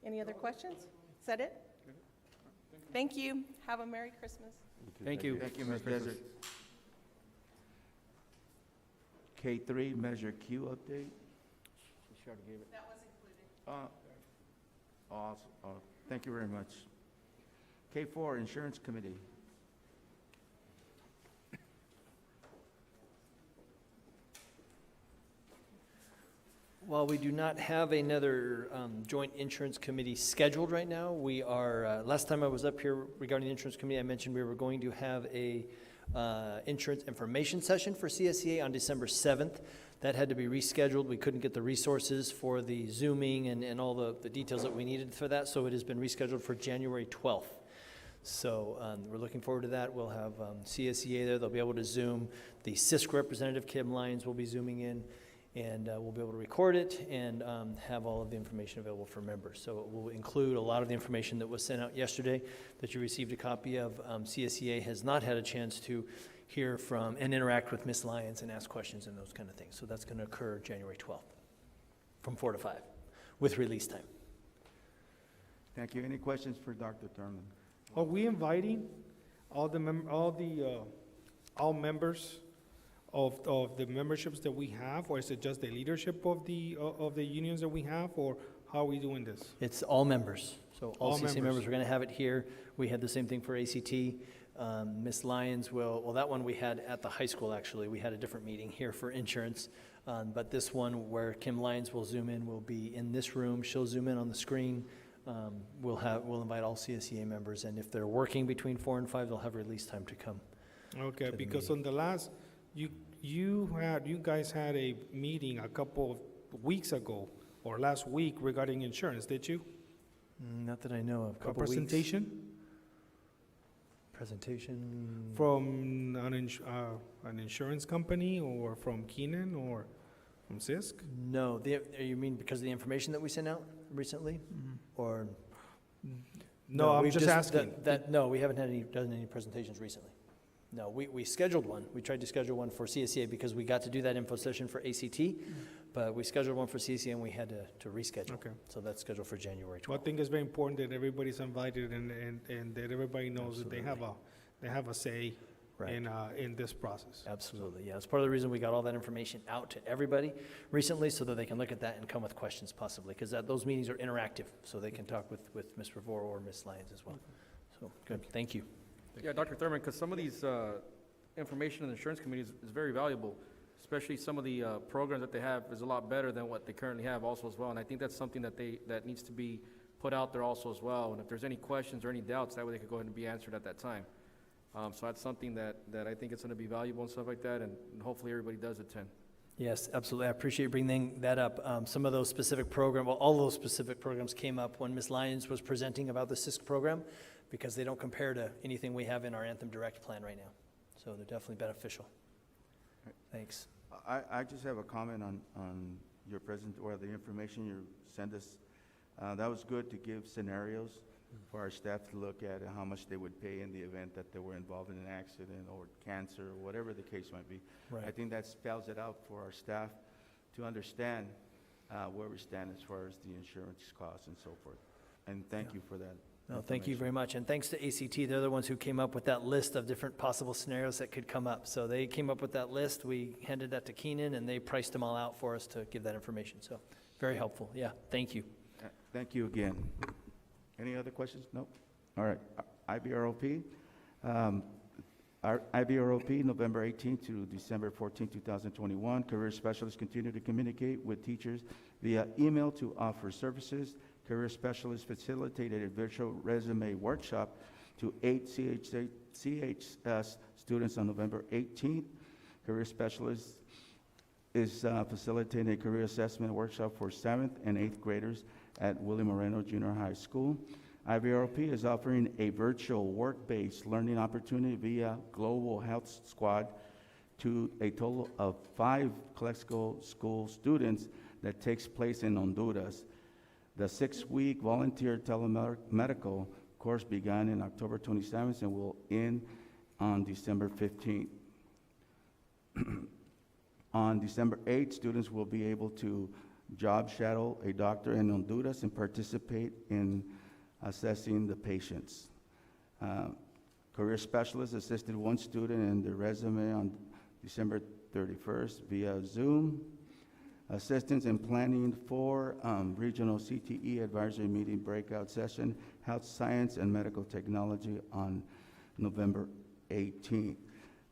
Any other questions? Is that it? Thank you. Have a Merry Christmas. Thank you. Thank you, Ms. Desert. K3, Measure Q update. That was included. Awesome. Thank you very much. K4, Insurance Committee. While we do not have another joint insurance committee scheduled right now, we are, last time I was up here regarding the insurance committee, I mentioned we were going to have a insurance information session for CSEA on December 7th. That had to be rescheduled. We couldn't get the resources for the Zooming and all the details that we needed for that, so it has been rescheduled for January 12th. So we're looking forward to that. We'll have CSEA there. They'll be able to Zoom. The CISC representative, Kim Lyons, will be Zooming in. And we'll be able to record it and have all of the information available for members. So it will include a lot of the information that was sent out yesterday that you received a copy of. CSEA has not had a chance to hear from and interact with Ms. Lyons and ask questions and those kind of things. So that's going to occur January 12th from 4 to 5 with release time. Thank you. Any questions for Dr. Thurman? Are we inviting all members of the memberships that we have, or is it just the leadership of the unions that we have, or how are we doing this? It's all members. So all CSEA members. members are going to have it here. We had the same thing for ACT. Ms. Lyons will, that one we had at the high school, actually. We had a different meeting here for insurance. But this one where Kim Lyons will Zoom in will be in this room. She'll Zoom in on the screen. We'll invite all CSEA members, and if they're working between 4 and 5, they'll have release time to come. Okay, to the because meeting. on the last, you guys had a meeting a couple of weeks ago, or last week, regarding insurance, did you? Not that I know of. A Couple weeks. presentation Presentation. from an insurance company, or from Keenan, or from CISC? No, you mean because of the information that we sent out recently? Or? No, I'm we've just asking. No, we haven't done any presentations recently. No, we scheduled one. We tried to schedule one for CSEA because we got to do that info session for ACT, but we scheduled one for CSEA and we had to reschedule. Okay. So that's scheduled for January 12th. Well, I think it's very important that everybody's invited and that everybody knows that they have a say Right. in this process. Absolutely, yeah. It's part of the reason we got all that information out to everybody recently, so that they can look at that and come with questions possibly, because those meetings are interactive, so they can talk with Ms. Revore or Ms. Lyons as well. So, good, thank you. Yeah, Dr. Thurman, because some of these information in the insurance committee is very valuable, especially some of the programs that they have is a lot better than what they currently have also as well. And I think that's something that needs to be put out there also as well. And if there's any questions or any doubts, that way they could go ahead and be answered at that time. So that's something that I think it's going to be valuable and stuff like that, and hopefully everybody does attend. Yes, absolutely. I appreciate you bringing that up. Some of those specific programs, well, all those specific programs came up when Ms. Lyons was presenting about the CISC program, because they don't compare to anything we have in our Anthem Direct plan right now. So they're definitely beneficial. Thanks. I just have a comment on your the information you sent us. That was good to give scenarios for our staff to look at how much they would pay in the event that they were involved in an accident or cancer or whatever the case might be. Right. I think that spells it out for our staff to understand where we stand as far as the insurance costs and so forth. And thank you for that. No, thank you very much. And thanks to ACT, they're the ones who came up with that list of different possible scenarios that could come up. So they came up with that list. We handed that to Keenan, and they priced them all out for us to give that information. So very helpful. Yeah, thank you. Thank you again. Any other questions? No? All right. IBROP. Our IBROP, November 18th to December 14th, 2021. Career specialists continue to communicate with teachers via email to offer services. Career specialists facilitated a virtual resume workshop to 8 CHS students on November 18th. Career specialists is facilitating a career assessment workshop for 7th and 8th graders at William Moreno Junior High School. IVRP is offering a virtual work-based learning opportunity via Global Health Squad to a total of 5 Calexico school students that takes place in Honduras. The 6-week volunteer telemedical course began in October 27th and will end on December 15th. On December 8th, students will be able to job shadow a doctor in Honduras and participate in assessing the patients. Career specialist assisted one student in their resume on December 31st via Zoom. Assistance in planning for regional CTE advisory meeting breakout session, health science and medical technology on November 18th.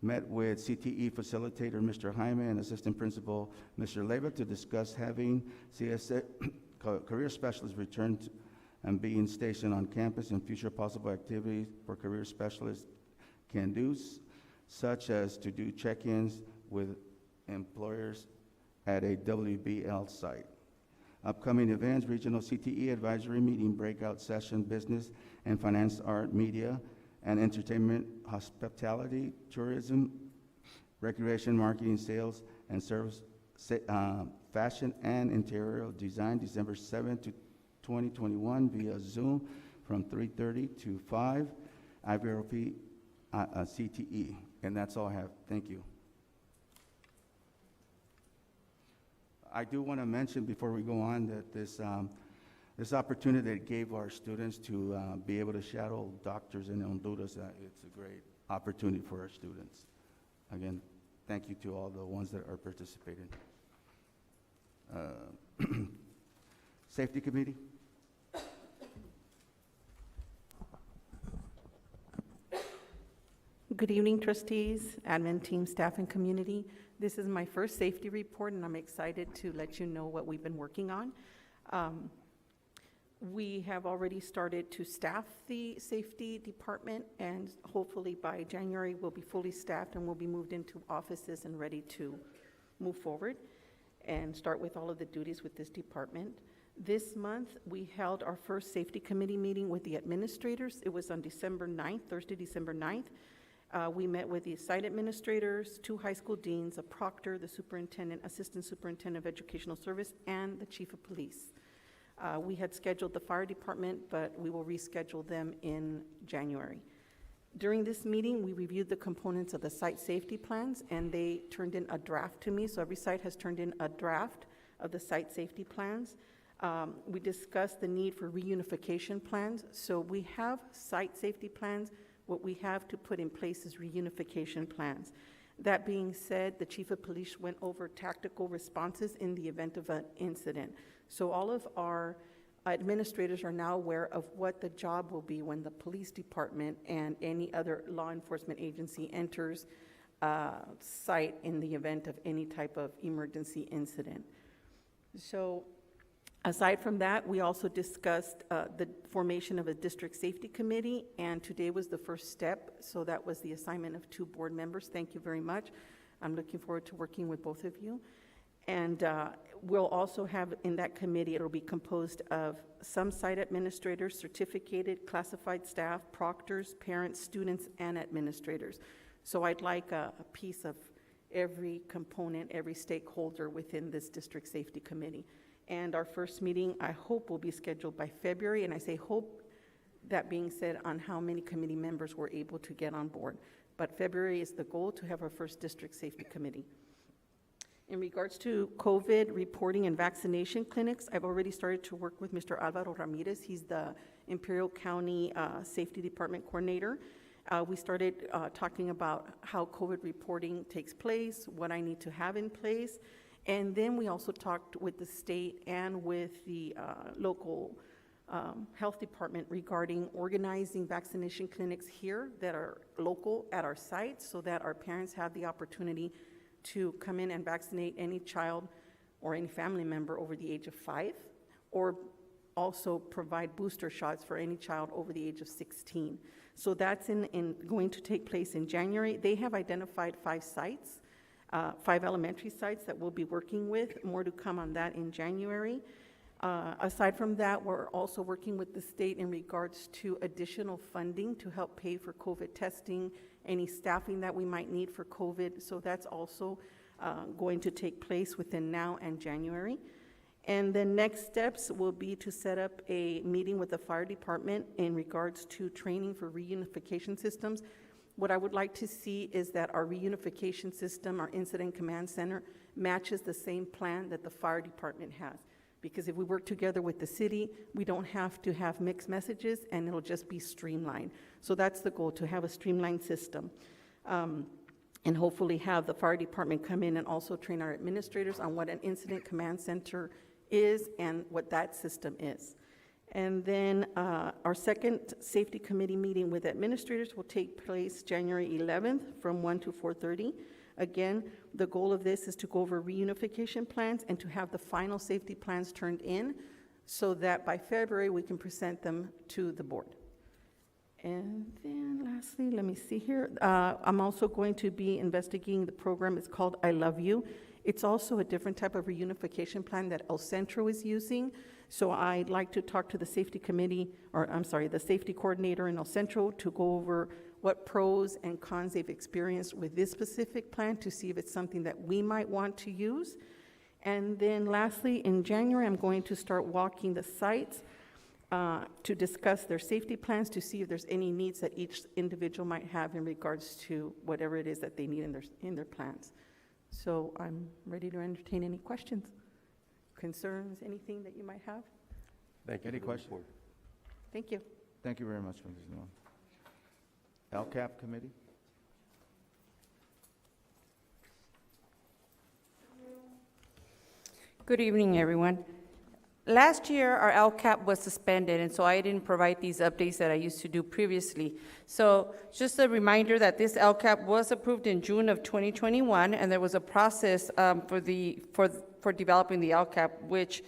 Met with CTE facilitator Mr. Jaime and assistant principal Mr. Leva to discuss having CSA career specialists return and being stationed on campus and future possible activities for career specialists can do, such as to do check-ins with employers at a WBL site. Upcoming events, regional CTE advisory meeting, breakout session, business and finance, art, media, and entertainment, hospitality, tourism, recreation, marketing, sales, and service, fashion and interior design, December 7th to 2021 via Zoom from 3:30 to 5, IVRP CTE. And that's all I have. Thank you. I do want to mention before we go on that this opportunity that it gave our students to be able to shadow doctors in Honduras, it's a great opportunity for our students. Again, thank you to all the ones that are participating. Safety Committee? Good evening, trustees, admin team, staff, and community. This is my first safety report, and I'm excited to let you know what we've been working on. We have already started to staff the safety department, and hopefully by January, we'll be fully staffed and we'll be moved into offices and ready to move forward and start with all of the duties with this department. This month, we held our first safety committee meeting with the administrators. It was on December 9th, Thursday, December 9th. We met with the site administrators, 2 high school deans, a proctor, the superintendent, assistant superintendent of educational service, and the chief of police. We had scheduled the fire department, but we will reschedule them in January. During this meeting, we reviewed the components of the site safety plans, and they turned in a draft to me. So every site has turned in a draft of the site safety plans. We discussed the need for reunification plans. So we have site safety plans. What we have to put in place is reunification plans. That being said, the chief of police went over tactical responses in the event of an incident. So all of our administrators are now aware of what the job will be when the police department and any other law enforcement agency enters site in the event of any type of emergency incident. So aside from that, we also discussed the formation of a district safety committee, and today was the first step. So that was the assignment of 2 board members. Thank you very much. I'm looking forward to working with both of you. And we'll also have in that committee, it'll be composed of some site administrators, certificated, classified staff, proctors, parents, students, and administrators. So I'd like a piece of every component, every stakeholder within this district safety committee. And our first meeting, I hope, will be scheduled by February. And I say hope, that being said, on how many committee members were able to get on board. But February is the goal to have our first district safety committee. In regards to COVID reporting and vaccination clinics, I've already started to work with Mr. Alvaro Ramirez. He's the Imperial County Safety Department Coordinator. We started talking about how COVID reporting takes place, what I need to have in place. And then we also talked with the state and with the local health department regarding organizing vaccination clinics here that are local at our sites so that our parents have the opportunity to come in and vaccinate any child or any family member over the age of 5, or also provide booster shots for any child over the age of 16. So that's going to take place in January. They have identified 5 sites, 5 elementary sites that we'll be working with. More to come on that in January. Aside from that, we're also working with the state in regards to additional funding to help pay for COVID testing, any staffing that we might need for COVID. So that's also going to take place within now and January. And the next steps will be to set up a meeting with the fire department in regards to training for reunification systems. what I would like to see is that our reunification system, our incident command center, matches the same plan that the fire department has. Because if we work together with the city, we don't have to have mixed messages, and it'll just be streamlined. So that's the goal, to have a streamlined system. And hopefully have the fire department come in and also train our administrators on what an incident command center is and what that system is. And then our second safety committee meeting with administrators will take place January 11th from 1 to 4:30. Again, the goal of this is to go over reunification plans and to have the final safety plans turned in so that by February we can present them to the board. And then lastly, let me see here. I'm also going to be investigating the program. It's called I Love You. It's also a different type of reunification plan that El Centro is using. So I'd like to talk to the safety committee, or I'm sorry, the safety coordinator in El Centro to go over what pros and cons they've experienced with this specific plan to see if it's something that we might want to use. And then lastly, in January, I'm going to start walking the sites to discuss their safety plans, to see if there's any needs that each individual might have in regards to whatever it is that they need in their plans. So I'm ready to entertain any questions, concerns, anything that you might have. Thank you. Any questions? Thank you. Thank you very much, Mrs. Nguyen. LCAP committee? Good evening, everyone. Last year, our LCAP was suspended, and so I didn't provide these updates that I used to do previously. So just a reminder that this LCAP was approved in June of 2021, and there was a process for developing the LCAP, which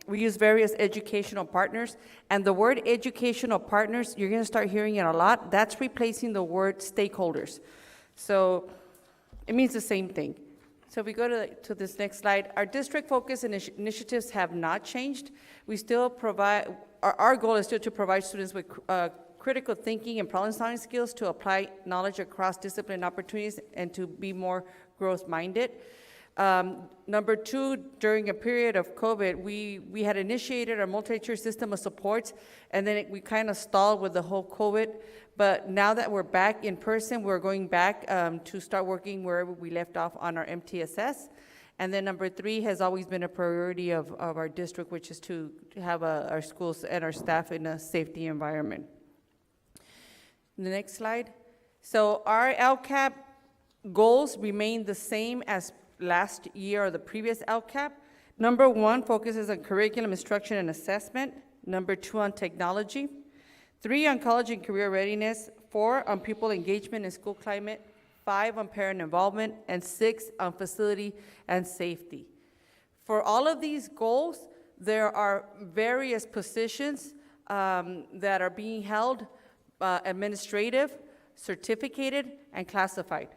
we use various educational partners. And the word educational partners, you're going to start hearing it a lot. That's replacing the word stakeholders. So it means the same thing. So if we go to this next slide, our district focus initiatives have not changed. We still provide, our goal is still to provide students with critical thinking and problem-solving skills to apply knowledge across discipline opportunities and to be more growth-minded. Number two, during a period of COVID, we had initiated our multi-tier system of supports, and then we kind of stalled with the whole COVID. But now that we're back in person, we're going back to start working wherever we left off on our MTSS. And then number three has always been a priority of our district, which is to have our schools and our staff in a safety environment. The next slide. So our LCAP goals remain the same as last year or the previous LCAP. Number one focuses on curriculum, instruction, and assessment. Number two on technology. 3 on college and career readiness, 4 on pupil engagement and school climate, 5 on parent involvement, and 6 on facility and safety. For all of these goals, there are various positions that are being held, administrative, certificated, and classified.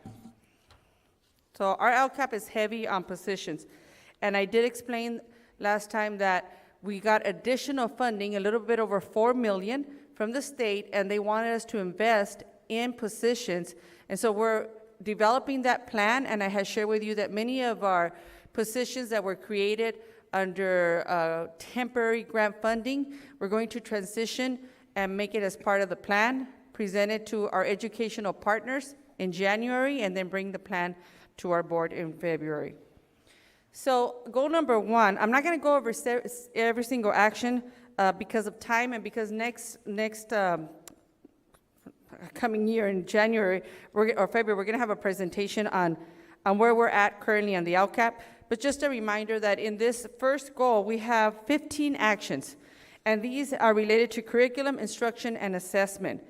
So our LCAP is heavy on positions. And I did explain last time that we got additional funding, a little bit over $4 million, from the state, and they wanted us to invest in positions. And so we're developing that plan, and I have shared with you that many of our positions that were created under temporary grant funding, we're going to transition and make it as part of the plan, present it to our educational partners in January, and then bring the plan to our board in February. So goal number one, I'm not gonna go over every single action, because of time and because next coming year in January or February, we're going to have a presentation on where we're at currently on the LCAP. But just a reminder that in this first goal, we have 15 actions, and these are related to curriculum, instruction, and assessment.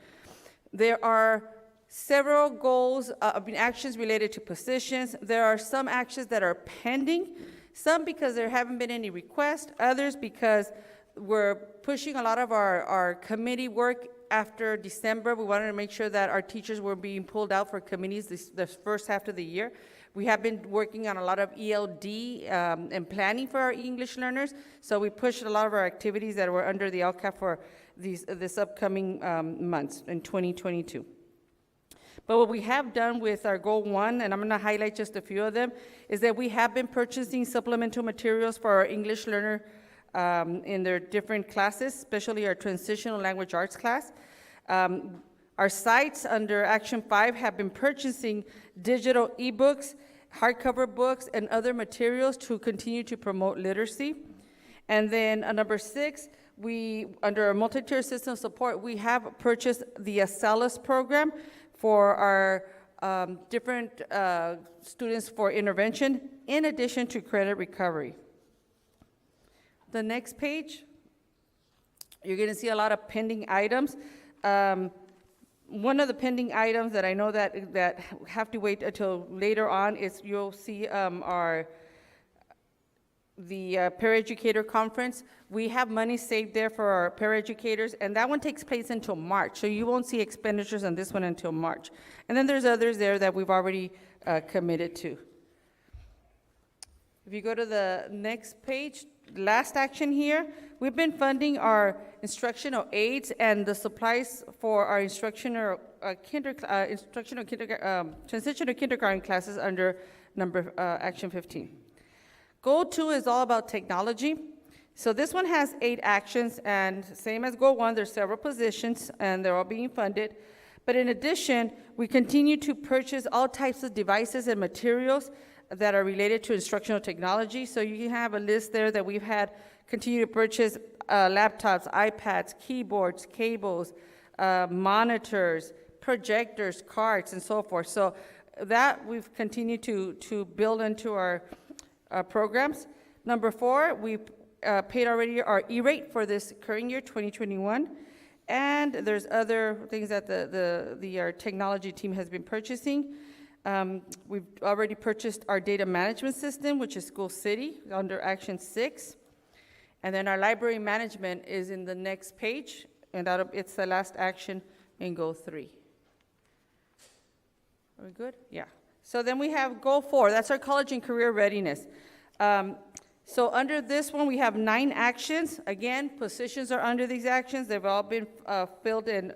There are several goals, actions related to positions. There are some actions that are pending, some because there haven't been any requests, others because we're pushing a lot of our committee work after December. We wanted to make sure that our teachers were being pulled out for committees the first half of the year. We have been working on a lot of ELD and planning for our English learners, so we pushed a lot of our activities that were under the LCAP for this upcoming months in 2022. But what we have done with our goal one, and I'm going to highlight just a few of them, is that we have been purchasing supplemental materials for our English learner in their different classes, especially our transitional language arts class. Our sites under Action 5 have been purchasing digital ebooks, hardcover books, and other materials to continue to promote literacy. And then number 6, under our multi-tier system support, we have purchased the Acellus program for our different students for intervention, in addition to credit recovery. The next page, you're going to see a lot of pending items. One of the pending items that I know that have to wait until later on is you'll see the paraeducator conference. We have money saved there for our paraeducators, and that one takes place until March, so you won't see expenditures on this one until March. And then there's others there that we've already committed to. If you go to the next page, last action here, we've been funding our instructional aids and the supplies for our transitional kindergarten classes under action 15. Goal 2 is all about technology. So this one has 8 actions, and same as Goal 1, there's several positions, and they're all being funded. But in addition, we continue to purchase all types of devices and materials that are related to instructional technology. So you can have a list there that we've had continue to purchase laptops, iPads, keyboards, cables, monitors, projectors, cards, and so forth. So that we've continued to build into our programs. Number 4, we paid already our E-rate for this current year, 2021. And there's other things that our technology team has been purchasing. We've already purchased our data management system, which is School City, under Action 6. And then our library management is in the next page, and it's the last action in Goal 3. Are we good? Yeah. So then we have Goal 4, that's our college and career readiness. So under this one, we have 9 actions. Again, positions are under these actions. They've all been filled and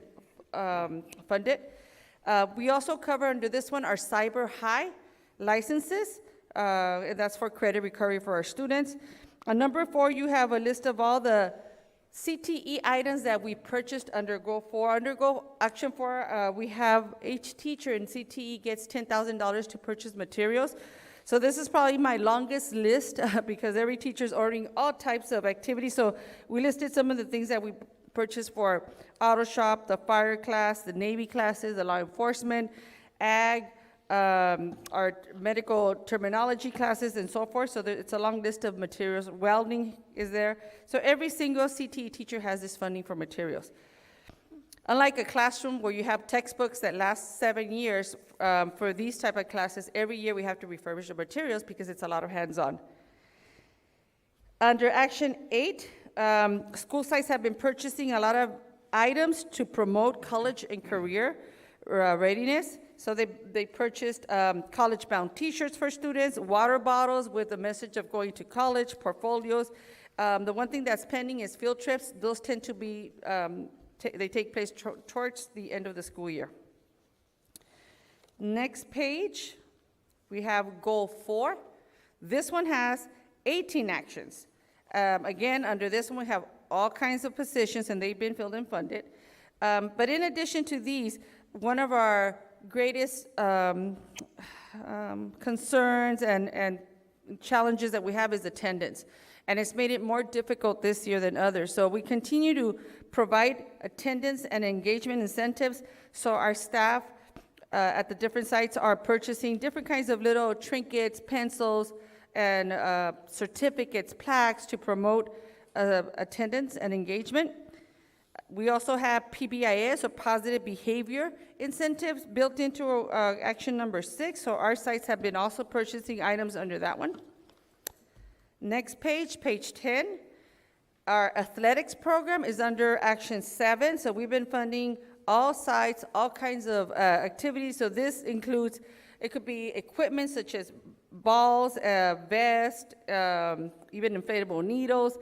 funded. We also cover under this one our Cyber High licenses. And that's for credit recovery for our students. On number 4, you have a list of all the CTE items that we purchased under Goal 4. Under Goal Action 4, we have each teacher in CTE gets $10,000 to purchase materials. So this is probably my longest list because every teacher is ordering all types of activities. So we listed some of the things that we purchased for auto shop, the fire class, the Navy classes, the law enforcement, ag, our medical terminology classes, and so forth. So it's a long list of materials. Welding is there. So every single CTE teacher has this funding for materials. Unlike a classroom where you have textbooks that last 7 years, for these type of classes, every year we have to refurbish the materials because it's a lot of hands-on. Under Action 8, school sites have been purchasing a lot of items to promote college and career readiness. So they purchased college-bound T-shirts for students, water bottles with the message of going to college, portfolios. The one thing that's pending is field trips. Those tend to be they take place towards the end of the school year. Next page, we have Goal 4. This one has 18 actions. Again, under this one, we have all kinds of positions, and they've been filled and funded. But in addition to these, one of our greatest concerns and challenges that we have is attendance. And it's made it more difficult this year than others. So we continue to provide attendance and engagement incentives. So our staff at the different sites are purchasing different kinds of little trinkets, pencils, and certificates, plaques to promote attendance and engagement. We also have PBIS, or positive behavior incentives, built into action number 6. So our sites have been also purchasing items under that one. Next page, page 10. Our athletics program is under Action 7. So we've been funding all sites, all kinds of activities. So this includes, it could be equipment such as balls, vest, even inflatable needles.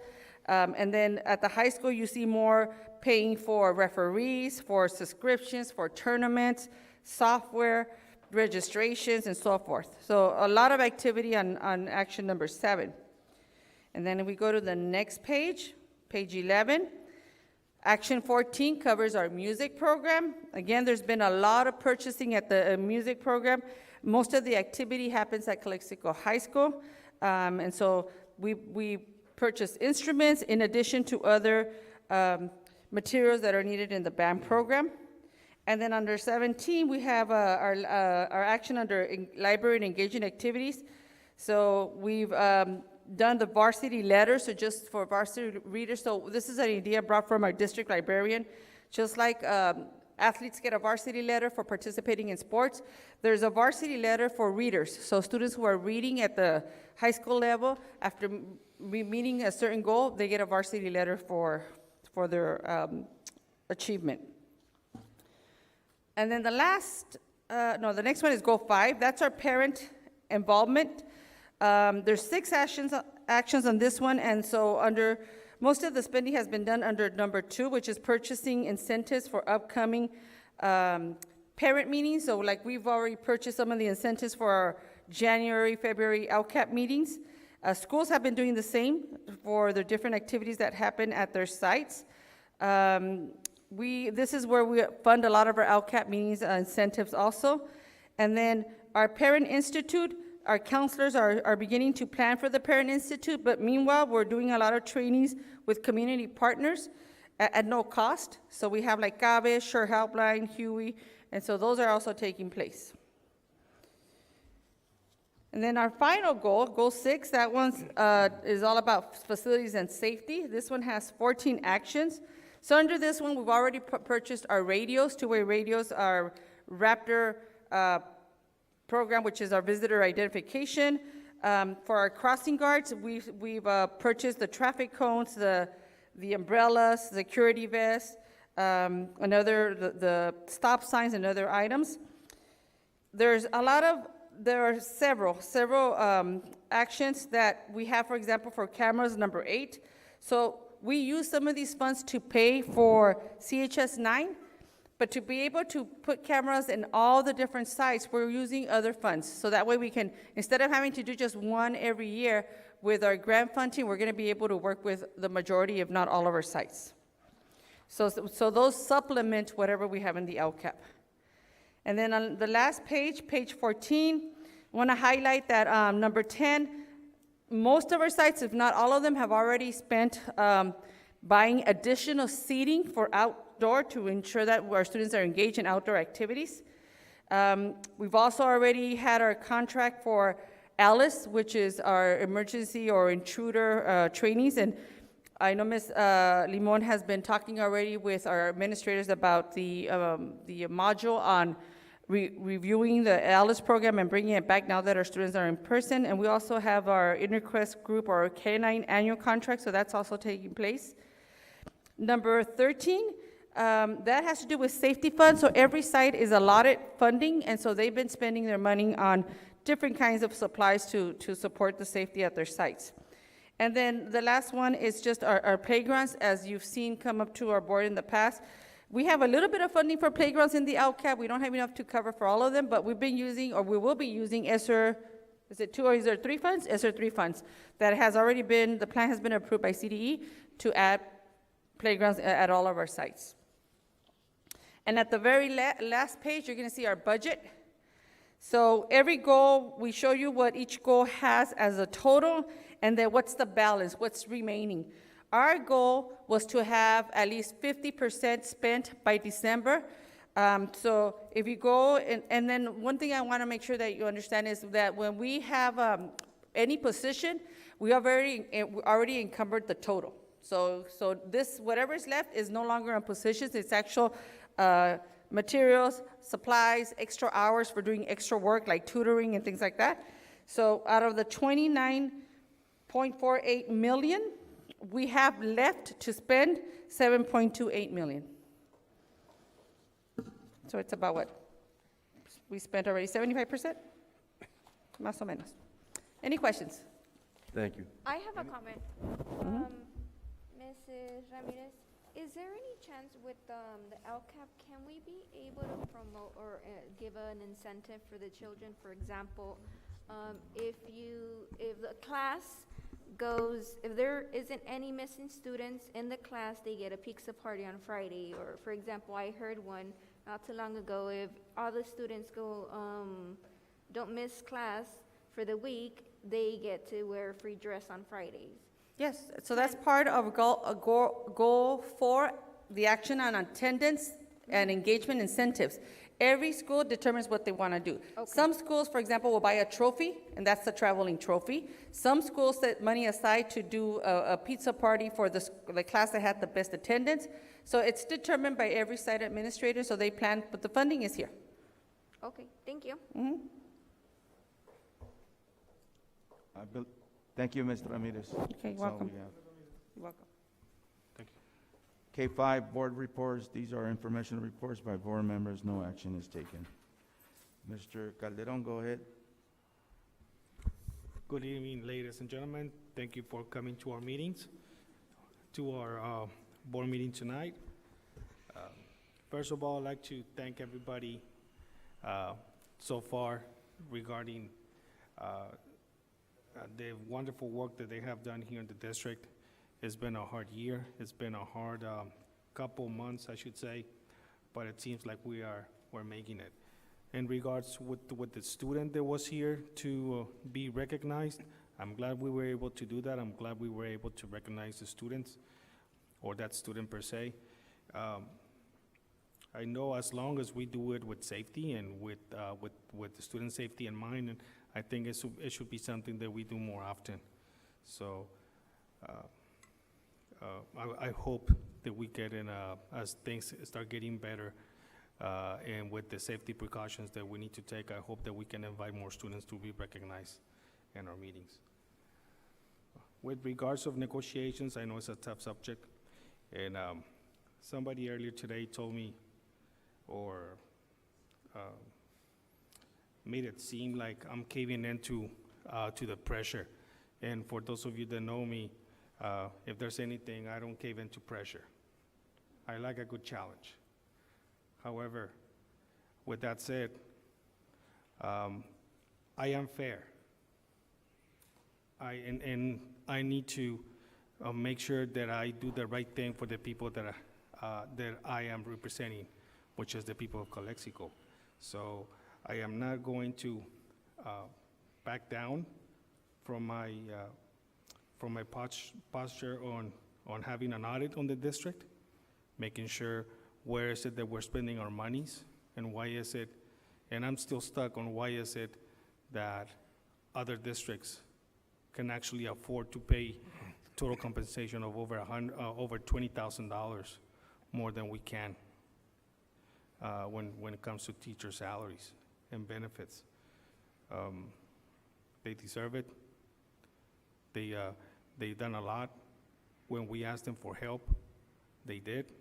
And then at the high school, you see more paying for referees, for subscriptions, for tournaments, software, registrations, and so forth. So a lot of activity on action number 7. And then if we go to the next page, page 11, Action 14 covers our music program. Again, there's been a lot of purchasing at the music program. Most of the activity happens at Calexico High School. And so we purchase instruments in addition to other materials that are needed in the band program. And then under 17, we have our action under library and engaging activities. So we've done the varsity letters, so just for varsity readers. So this is an idea brought from our district librarian. Just like athletes get a varsity letter for participating in sports, there's a varsity letter for readers. So students who are reading at the high school level, after meeting a certain goal, they get a varsity letter for their achievement. And then the next one is Goal 5. That's our parent involvement. There's 6 actions on this one, and so most of the spending has been done under number 2, which is purchasing incentives for upcoming parent meetings. So like we've already purchased some of the incentives for our January, February LCAP meetings. Schools have been doing the same for their different activities that happen at their sites. This is where we fund a lot of our LCAP meetings incentives also. And then our Parent Institute, our counselors are beginning to plan for the Parent Institute, but meanwhile, we're doing a lot of trainings with community partners at no cost. So we have like CABE, Sure Helpline, Huey, and so those are also taking place. And then our final goal, Goal 6, that one is all about facilities and safety. This one has 14 actions. So under this one, we've already purchased our radios, two-way radios, our Raptor program, which is our visitor identification. For our crossing guards, we've purchased the traffic cones, the umbrellas, security vests, the stop signs and other items. There are several actions that we have, for example, for cameras, number 8. So we use some of these funds to pay for CHS 9, but to be able to put cameras in all the different sites, we're using other funds. So that way we can, instead of having to do just one every year, with our grant funding, we're gonna be able to work with the majority, if not all of our sites. So those supplement whatever we have in the LCAP. And then on the last page, page 14, I wanna highlight that number 10, most of our sites, if not all of them, have already spent buying additional seating for outdoor to ensure that our students are engaged in outdoor activities. We've also already had our contract for ALICE, which is our emergency or intruder trainings. And I know Ms. Limon has been talking already with our administrators about the module on reviewing the ALICE program and bringing it back now that our students are in person. And we also have our InterQuest group or K9 annual contract, so that's also taking place. Number 13, that has to do with safety funds. So every site is allotted funding, and so they've been spending their money on different kinds of supplies to support the safety at their sites. And then the last one is just our playgrounds, as you've seen come up to our board in the past. We have a little bit of funding for playgrounds in the LCAP. We don't have enough to cover for all of them, but we've been using, or we will be using ESSER, is it 2 or is there 3 funds? ESSER 3 funds. That has already been, the plan has been approved by CDE to add playgrounds at all of our sites. And at the very last page, you're gonna see our budget. So every goal, we show you what each goal has as a total, and then what's the balance, what's remaining. Our goal was to have at least 50% spent by December. So if you go, and then one thing I want to make sure that you understand is that when we have any position, we have already encumbered the total. So this, whatever is left is no longer on positions, it's actual materials, supplies, extra hours for doing extra work like tutoring and things like that. So out of the 29.48 million, we have left to spend 7.28 million. So it's about what? We spent already 75%? Más o menos. Any questions? Thank you. I have a comment. Mrs. Ramirez, is there any chance with the LCAP, can we be able to promote or give an incentive for the children? For example, if the class goes, if there isn't any missing students in the class, they get a pizza party on Friday. Or, for example, I heard one not too long ago, if all the students go, don't miss class for the week, they get to wear a free dress on Fridays. Yes, so that's part of goal 4, the action on attendance and engagement incentives. Every school determines what they want to do. Okay. Some schools, for example, will buy a trophy, and that's the traveling trophy. Some schools set money aside to do a pizza party for the class that had the best attendance. So it's determined by every site administrator, so they plan, but the funding is here. Okay, thank you. Thank you, Ms. Ramirez. Okay, That's all welcome. we have. You're welcome. K5, board reports. These are informational reports by board members. No action is taken. Mr. Calderon, go ahead. Good evening, ladies and gentlemen. Thank you for coming to our meetings, to our board meeting tonight. First of all, I'd like to thank everybody so far regarding the wonderful work that they have done here in the district. It's been a hard year. It's been a hard couple months, I should say, but it seems like we're making it. In regards with the student that was here to be recognized, I'm glad we were able to do that. I'm glad we were able to recognize the students, or that student per se. I know as long as we do it with safety and with the student safety in mind, and I think it should be something that we do more often. So I hope that we get in, as things start getting better, and with the safety precautions that we need to take, I hope that we can invite more students to be recognized in our meetings. With regards of negotiations, I know it's a tough subject, and somebody earlier today told me, or made it seem like I'm caving into to the pressure. And for those of you that know me, if there's anything, I don't cave into pressure. I like a good challenge. However, with that said, I am fair. And I need to make sure that I do the right thing for the people that I am representing, which is the people of Calexico. So I am not going to back down from my posture on having an audit on the district, making sure where is it that we're spending our monies, and why is it, and I'm still stuck on why is it that other districts can actually afford to pay total compensation of over $20,000 more than we can when it comes to teacher salaries and benefits. They deserve it. They've done a lot. When we asked them for help, they did.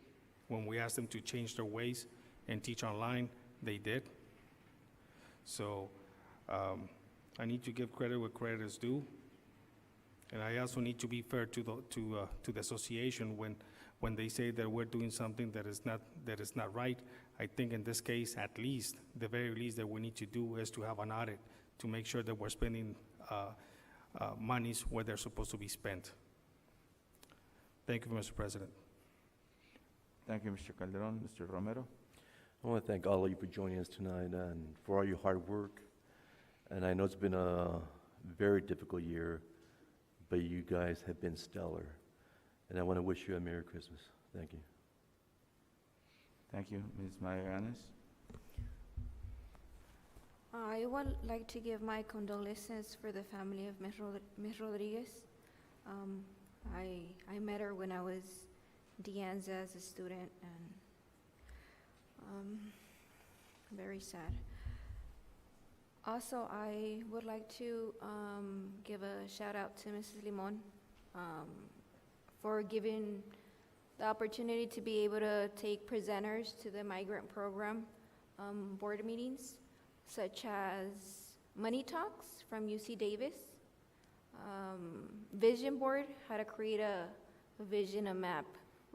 When we asked them to change their ways and teach online, they did. So I need to give credit where credit is due. And I also need to be fair to the association when they say that we're doing something that is not right. I think in this case, at least, the very least that we need to do is to have an audit to make sure that we're spending monies where they're supposed to be spent. Thank you, Mr. President. Thank you, Mr. Calderon. Mr. Romero? I want to thank all of you for joining us tonight and for all your hard work. And I know it's been a very difficult year, but you guys have been stellar. And I want to wish you a Merry Christmas. Thank you. Thank you. Ms. Magallanes? I would like to give my condolences for the family of Ms. Rodriguez. I met her when I was Dianza as a student, and very sad. Also, I would like to give a shout out to Mrs. Limon for giving the opportunity to be able to take presenters to the migrant program board meetings, such as Money Talks from UC Davis, Vision Board, how to create a vision, a map,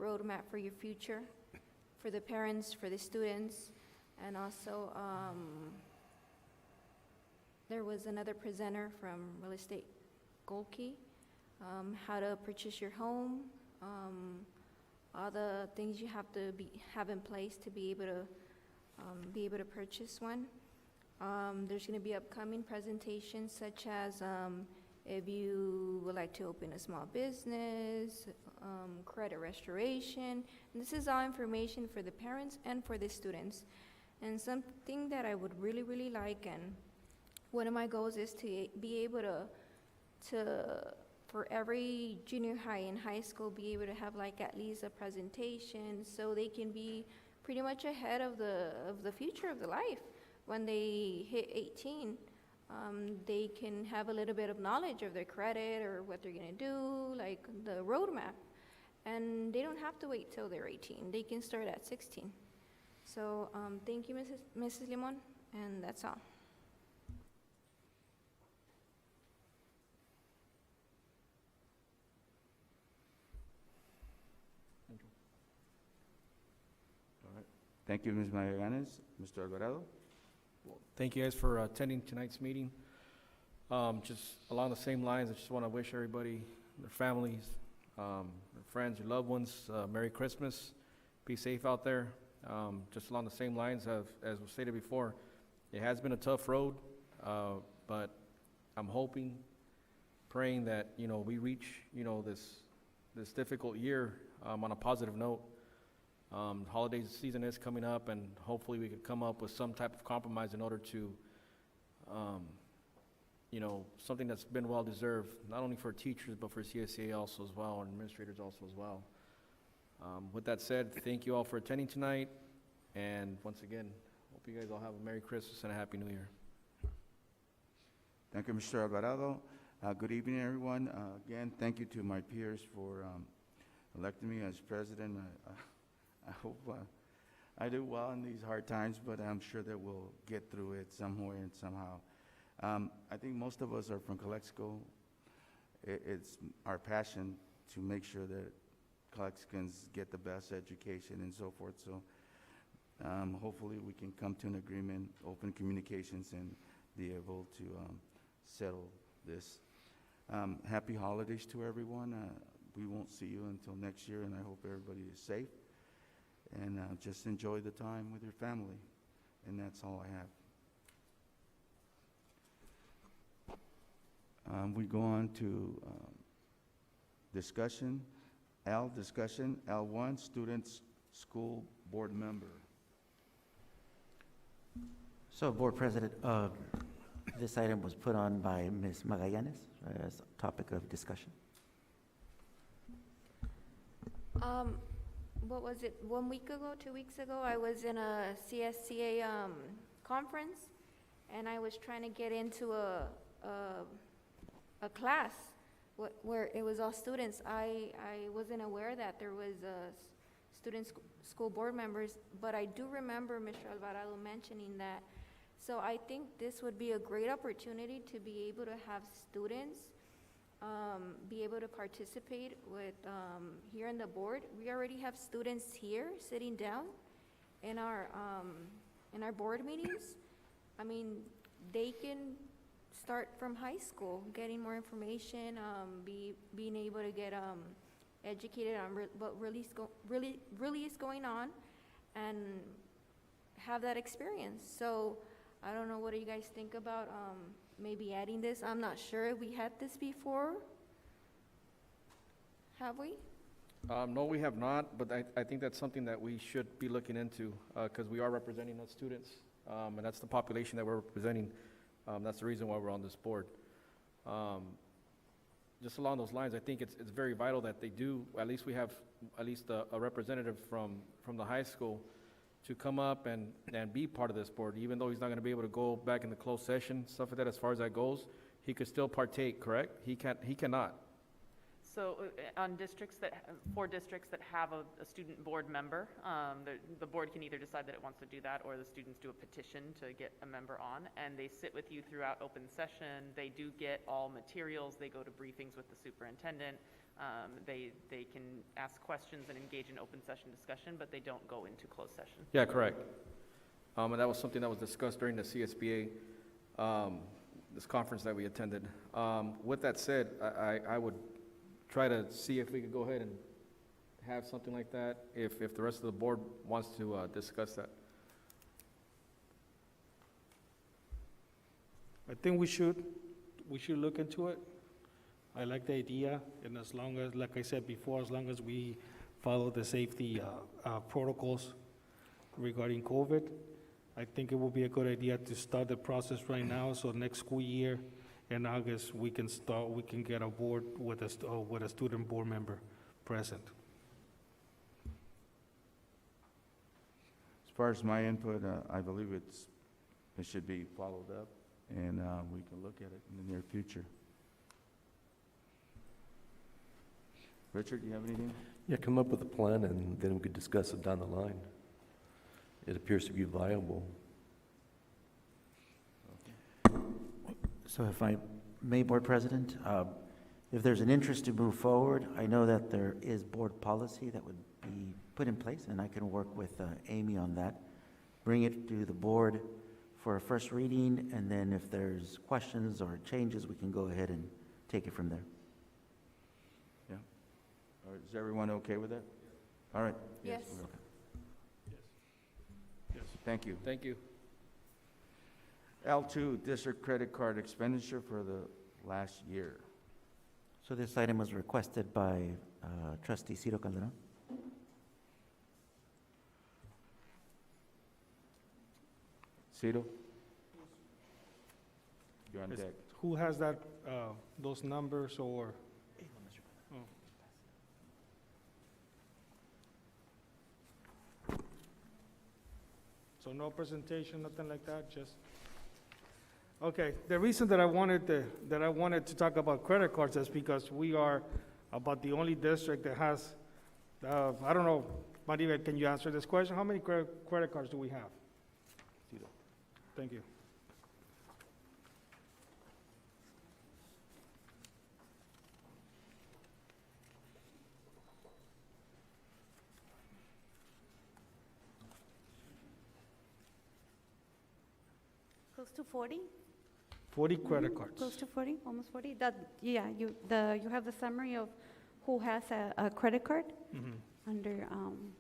roadmap for your future, for the parents, for the students, and also there was another presenter from Real Estate Gold Key, how to purchase your home, all the things you have to have in place to be able to purchase one. There's going to be upcoming presentations such as if you would like to open a small business, credit restoration. And this is all information for the parents and for the students. And something that I would really, really like, and one of my goals is to be able to for every junior high and high school, be able to have like at least a presentation so they can be pretty much ahead of the future of the life. When they hit 18, they can have a little bit of knowledge of their credit or what they're gonna do, like the roadmap. And they don't have to wait till they're 18. They can start at 16. So thank you, Mrs. Limon, and that's all. Thank you, Ms. Magallanes. Mr. Alvarado? Thank you guys for attending tonight's meeting. Just along the same lines, I just want to wish everybody, their families, their friends, your loved ones, Merry Christmas. Be safe out there. Just along the same lines as was stated before, it has been a tough road, but I'm hoping, praying that, we reach, this difficult year on a positive note. Holiday season is coming up, and hopefully we could come up with some type of compromise in order to, something that's been well deserved, not only for teachers, but for CSEA also as well, and administrators also as well. With that said, thank you all for attending tonight, and once again, hope you guys all have a Merry Christmas and a Happy New Year. Thank you, Mr. Alvarado. Good evening, everyone. Again, thank you to my peers for electing me as president. I hope I do well in these hard times, but I'm sure that we'll get through it some way and somehow. I think most of us are from Calexico. It's our passion to make sure that Calexicans get the best education and so forth. So hopefully we can come to an agreement, open communications, and be able to settle this. Happy holidays to everyone. We won't see you until next year, and I hope everybody is safe. And just enjoy the time with your family. And that's all I have. We go on to discussion. Discussion. L1, Students School Board Member. So, Board President, this item was put on by Ms. Magallanes as a topic of discussion. What was it, 1 week ago, 2 weeks ago, I was in a CSCA conference, and I was trying to get into a class where it was all students. I wasn't aware that there was student school board members, but I do remember Mr. Alvarado mentioning that. So I think this would be a great opportunity to be able to have students be able to participate with here in the board. We already have students here sitting down in our board meetings. I mean, they can start from high school, getting more information, being able to get educated on what really is going on, and have that experience. So I don't know, what do you guys think about maybe adding this? I'm not sure if we had this before. Have we? No, we have not, but I think that's something that we should be looking into, because we are representing the students, and that's the population that we're representing. That's the reason why we're on this board. Just along those lines, I think it's very vital that they do, at least we have at least a representative from the high school to come up and be part of this board. Even though he's not going to be able to go back in the closed session, stuff like that, as far as that goes, he could still partake, correct? He cannot. So on four districts that have a student board member, the board can either decide that it wants to do that, or the students do a petition to get a member on, and they sit with you throughout open session. They do get all materials. They go to briefings with the superintendent. They can ask questions and engage in open session discussion, but they don't go into closed session. Yeah, correct. And that was something that was discussed during the CSBA, this conference that we attended. With that said, I would try to see if we could go ahead and have something like that, if the rest of the board wants to discuss that. I think we should look into it. I like the idea, and as long as, like I said before, as long as we follow the safety protocols regarding COVID, I think it will be a good idea to start the process right now, so next school year in August, we can get a board with a student board member present. As far as my input, I believe it should be followed up, and we can look at it in the near future. Richard, do you have anything? Yeah, come up with a plan and then we could discuss it down the line. It appears to be viable. So if I may, Board President, if there's an interest to move forward, I know that there is board policy that would be put in place, and I can work with Amy on that. Bring it to the board for a first reading, and then if there's questions or changes, we can go ahead and take it from there. Yeah. All right, is everyone okay with that? All right. Yes. Okay. Thank you. Thank you. L2, district credit card expenditure for the last year. So this item was requested by Trustee Ciro Calderon. Cito? You're on deck. Who has that, those numbers or? Oh. So no presentation, nothing like that, just, okay. The reason that I wanted to talk about credit cards is because we are about the only district that has, I don't know, Maria, can you answer this question? How many credit cards do we have? Thank you. Close to 40? 40 credit cards. Close to 40, almost 40. Yeah, you have the summary of who has a credit card Mhm. under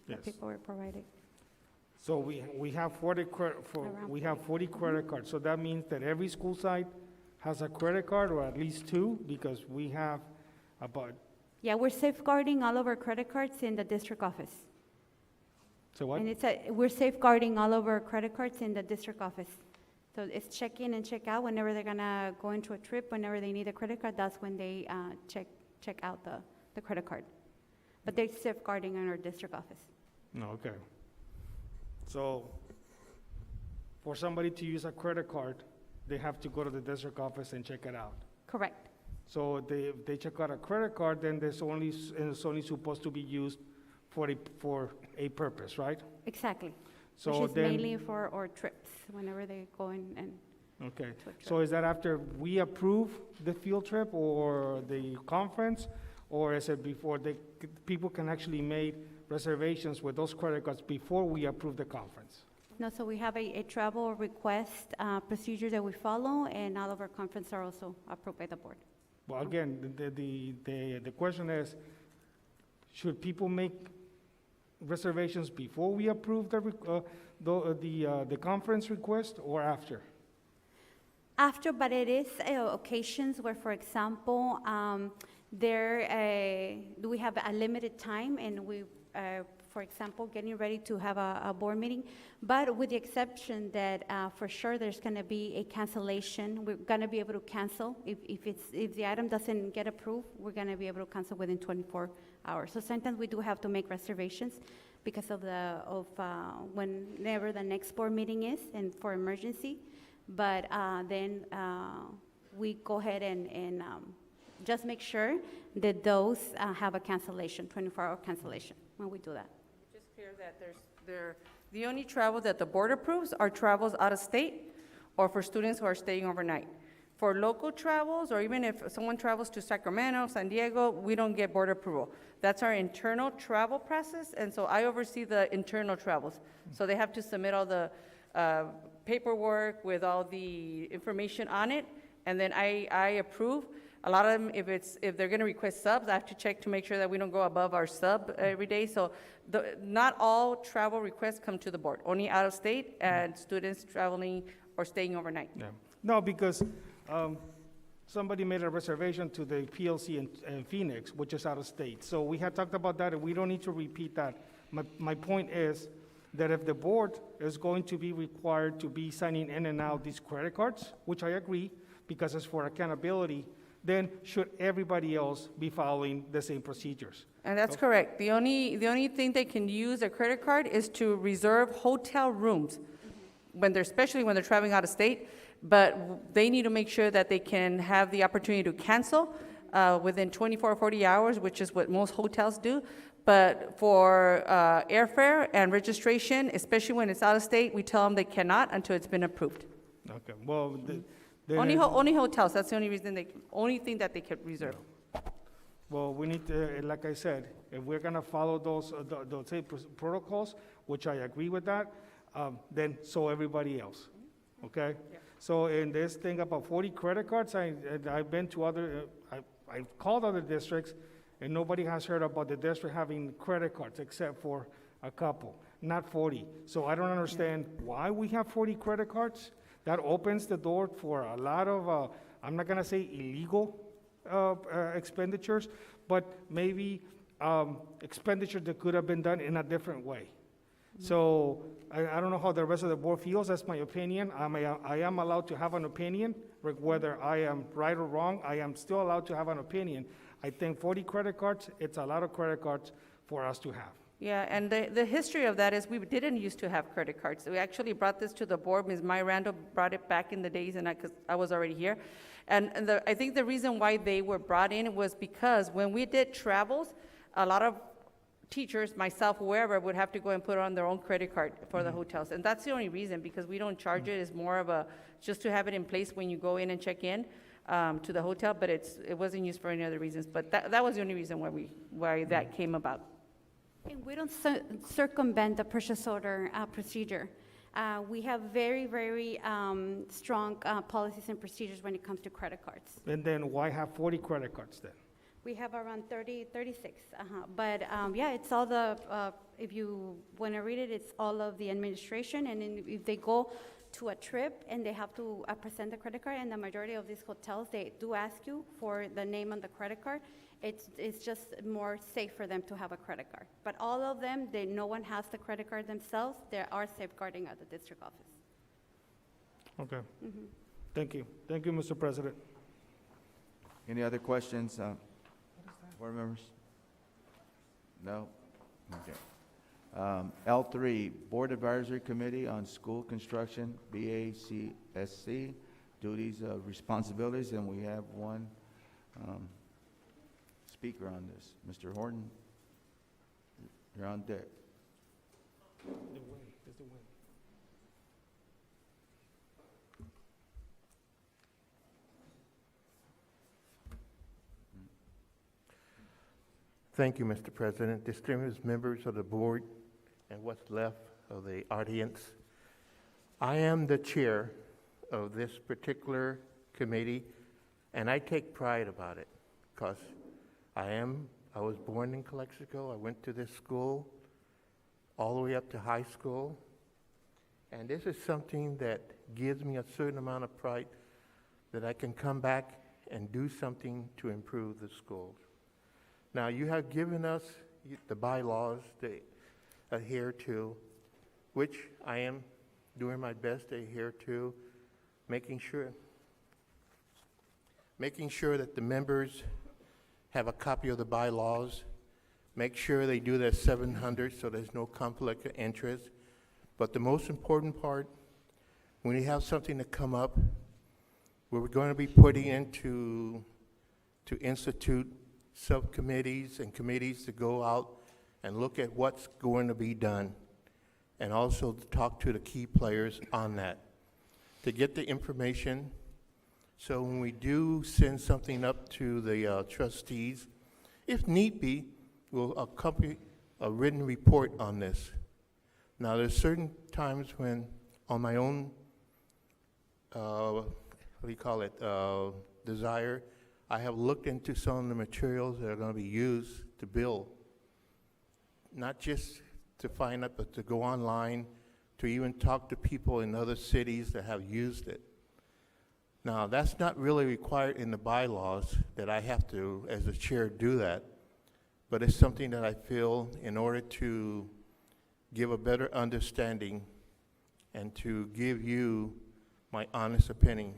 the Yes. paperwork provided. So we have 40 credit cards. So that means that every school site has a credit card, or at least two, because we have about, Yeah, we're safeguarding all of our credit cards in the district office. so what? And we're safeguarding all of our credit cards in the district office. So it's check in and check out whenever they're gonna go into a trip, whenever they need a credit card, that's when they check out the credit card. But they're safeguarding in our district office. No, okay. So for somebody to use a credit card, they have to go to the district office and check it out. Correct. So if they check out a credit card, then it's only supposed to be used for a purpose, right? Exactly. So Which is then- mainly for our trips, whenever they go in and Okay, to a trip. so is that after we approve the field trip or the conference? Or is it before people can actually make reservations with those credit cards before we approve the conference? No, so we have a travel request procedure that we follow, and all of our conferences are also approved by the board. Well, again, the question is, should people make reservations before we approve the conference request or after? After, but it is occasions where, for example, we have a limited time, and we, for example, getting ready to have a board meeting, but with the exception that for sure there's going to be a cancellation. We're going to be able to cancel. If the item doesn't get approved, we're going to be able to cancel within 24 hours. So sometimes we do have to make reservations because of whenever the next board meeting is and for emergency. But then we go ahead and just make sure that those have a cancellation, 24-hour cancellation when we do that. Just clear that the only travel that the board approves are travels out of state or for students who are staying overnight. For local travels, or even if someone travels to Sacramento, San Diego, we don't get board approval. That's our internal travel process, and so I oversee the internal travels. So they have to submit all the paperwork with all the information on it, and then I approve. A lot of them, if they're gonna request subs, I have to check to make sure that we don't go above our sub every day. So not all travel requests come to the board, only out of state and students traveling or staying overnight. Yeah. No, because somebody made a reservation to the PLC in Phoenix, which is out of state. So we had talked about that, and we don't need to repeat that. My point is that if the board is going to be required to be signing in and out these credit cards, which I agree, because it's for accountability, then should everybody else be following the same procedures? And that's correct. The only thing they can use a credit card is to reserve hotel rooms, especially when they're traveling out of state. But they need to make sure that they can have the opportunity to cancel within 24 or 40 hours, which is what most hotels do. But for airfare and registration, especially when it's out of state, we tell them they cannot until it's been approved. Okay, well, Only hotels, that's the only thing that they can reserve. well, we need to, like I said, if we're gonna follow those same protocols, which I agree with that, then so everybody else, okay? So in this thing about 40 credit cards, I've been to I've called other districts, and nobody has heard about the district having credit cards except for a couple, not 40. So I don't understand why we have 40 credit cards. That opens the door for a lot of, I'm not gonna say illegal expenditures, but maybe expenditures that could have been done in a different way. So I don't know how the rest of the board feels. That's my opinion. I am allowed to have an opinion, whether I am right or wrong. I am still allowed to have an opinion. I think 40 credit cards, it's a lot of credit cards for us to have. Yeah, and the history of that is we didn't used to have credit cards. We actually brought this to the board. Ms. Maya Randall brought it back in the days, and because I was already here. And I think the reason why they were brought in was because when we did travels, a lot of teachers, myself, whoever, would have to go and put on their own credit card for the hotels. And that's the only reason, because we don't charge it. It's more of just to have it in place when you go in and check in to the hotel, but it wasn't used for any other reasons. But that was the only reason why that came about. And we don't circumvent the purchase order procedure. We have very, very strong policies and procedures when it comes to credit cards. And then why have 40 credit cards then? We have around 36. But yeah, it's all the, if you want to read it, it's all of the administration. And then if they go to a trip and they have to present the credit card, and the majority of these hotels, they do ask you for the name on the credit card. It's just more safe for them to have a credit card. But all of them, no one has the credit card themselves. They are safeguarding at the district office. Okay. Thank you. Thank you, Mr. President. Any other questions, board members? No? Okay. L3, Board Advisory Committee on School Construction, BACSC, duties, responsibilities, and we have one speaker on this. Mr. Horton, you're on deck. Thank you, Mr. President. Distinguished members of the board and what's left of the audience. I am the chair of this particular committee, and I take pride about it because I was born in Calexico. I went to this school all the way up to high school, and this is something that gives me a certain amount of pride that I can come back and do something to improve the schools. Now, you have given us the bylaws to adhere to, which I am doing my best to adhere to, making sure that the members have a copy of the bylaws, make sure they do their 700 so there's no conflict of interest. But the most important part, when you have something to come up, we're going to be putting into to institute subcommittees and committees to go out and look at what's going to be done, and also to talk to the key players on that, to get the information. So when we do send something up to the trustees, if need be, we'll accompany a written report on this. Now, there's certain times when, on my own, desire, I have looked into some of the materials that are going to be used to build, not just to find out, but to go online, to even talk to people in other cities that have used it. Now, that's not really required in the bylaws that I have to, as the chair, do that, but it's something that I feel in order to give a better understanding and to give you my honest opinion.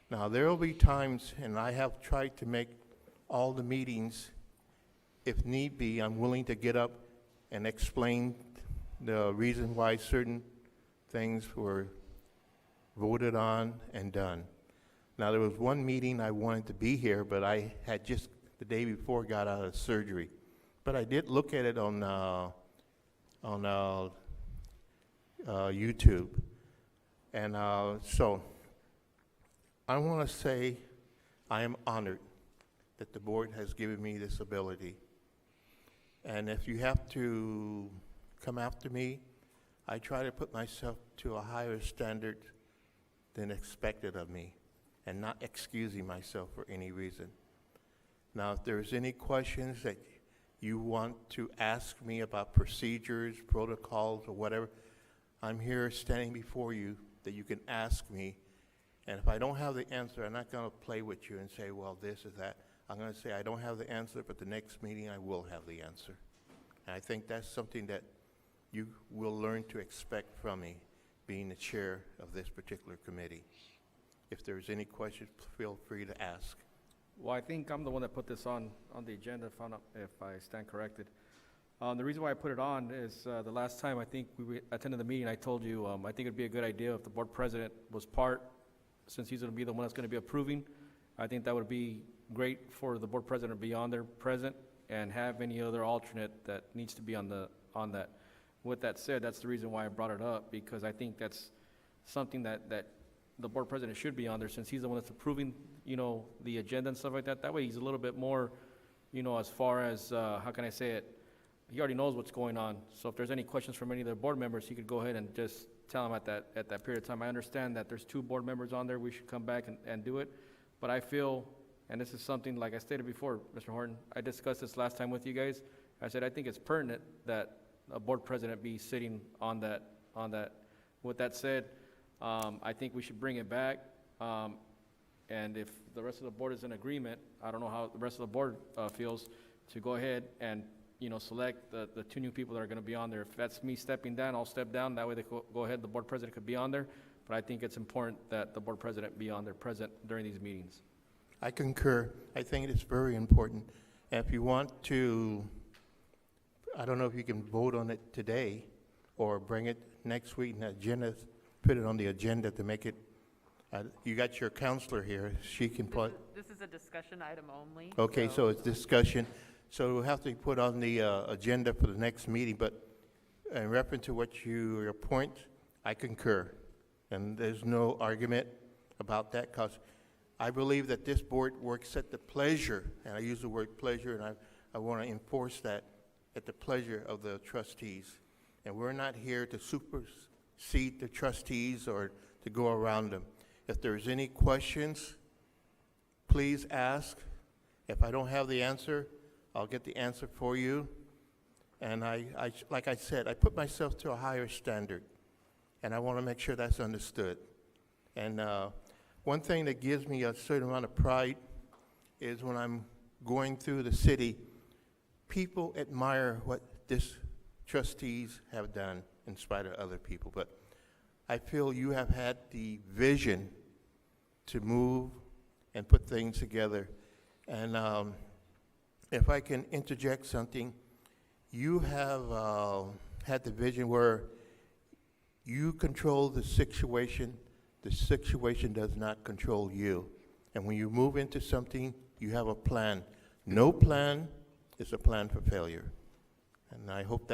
Now, there will be times, and I have tried to make all the meetings, if need be, I'm willing to get up and explain the reason why certain things were voted on and done. Now, there was one meeting I wanted to be here, but I had just the day before got out of surgery. But I did look at it on YouTube. And so I want to say I am honored that the board has given me this ability. And if you have to come after me, I try to put myself to a higher standard than expected of me and not excusing myself for any reason. Now, if there's any questions that you want to ask me about procedures, protocols, or whatever, I'm here standing before you that you can ask me. And if I don't have the answer, I'm not going to play with you and say, well, this is that. I'm going to say, I don't have the answer, but the next meeting I will have the answer. And I think that's something that you will learn to expect from me, being the chair of this particular committee. If there's any questions, feel free to ask. Well, I think I'm the one that put this on the agenda, if I stand corrected. The reason why I put it on is the last time I think we attended the meeting, I told you I think it'd be a good idea if the board president was part, since he's going to be the one that's going to be approving. I think that would be great for the board president to be on there present and have any other alternate that needs to be on that. With that said, that's the reason why I brought it up, because I think that's something that the board president should be on there, since he's the one that's approving, the agenda and stuff like that. That way he's a little bit more, as far as, how can I say it? He already knows what's going on. So if there's any questions from any of the board members, he could go ahead and just tell them at that period of time. I understand that there's 2 board members on there. We should come back and do it. But I feel, and this is something, like I stated before, Mr. Horton, I discussed this last time with you guys. I said, I think it's pertinent that a board president be sitting on that. With that said, I think we should bring it back. And if the rest of the board is in agreement, I don't know how the rest of the board feels, to go ahead and select the 2 new people that are going to be on there. If that's me stepping down, I'll step down. That way they go ahead, the board president could be on there. But I think it's important that the board president be on there present during these meetings. I concur. I think it's very important. And if you want to, I don't know if you can vote on it today or bring it next week in the agenda, put it on the agenda to make it, you got your counselor here. She can put. This is a discussion item only. Okay, so it's discussion. So we'll have to put on the agenda for the next meeting, but in reference to your point, I concur. And there's no argument about that, because I believe that this board works at the pleasure, and I use the word pleasure, and I want to enforce that, at the pleasure of the trustees. And we're not here to supersede the trustees or to go around them. If there's any questions, please ask. If I don't have the answer, I'll get the answer for you. And I like I said, I put myself to a higher standard, and I want to make sure that's understood. And one thing that gives me a certain amount of pride is when I'm going through the city, people admire what this trustees have done in spite of other people. But I feel you have had the vision to move and put things together. And if I can interject something, you have had the vision where you control the situation does not control you. And when you move into something, you have a plan. No plan is a plan for failure. And I hope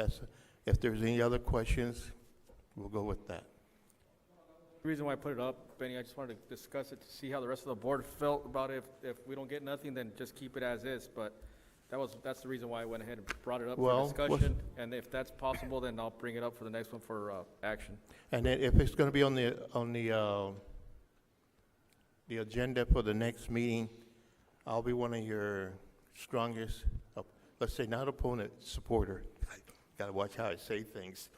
if there's any other questions, we'll go with that. The reason why I put it up, Benny, I just wanted to discuss it to see how the rest of the board felt about it. If we don't get nothing, then just keep it as is. But that's the reason why I went ahead and brought it up for discussion. And if that's possible, then I'll bring it up for the next one for action. And then if it's going to be on the agenda for the next meeting, I'll be one of your strongest, let's say not opponent, supporter. Gotta watch how I say things.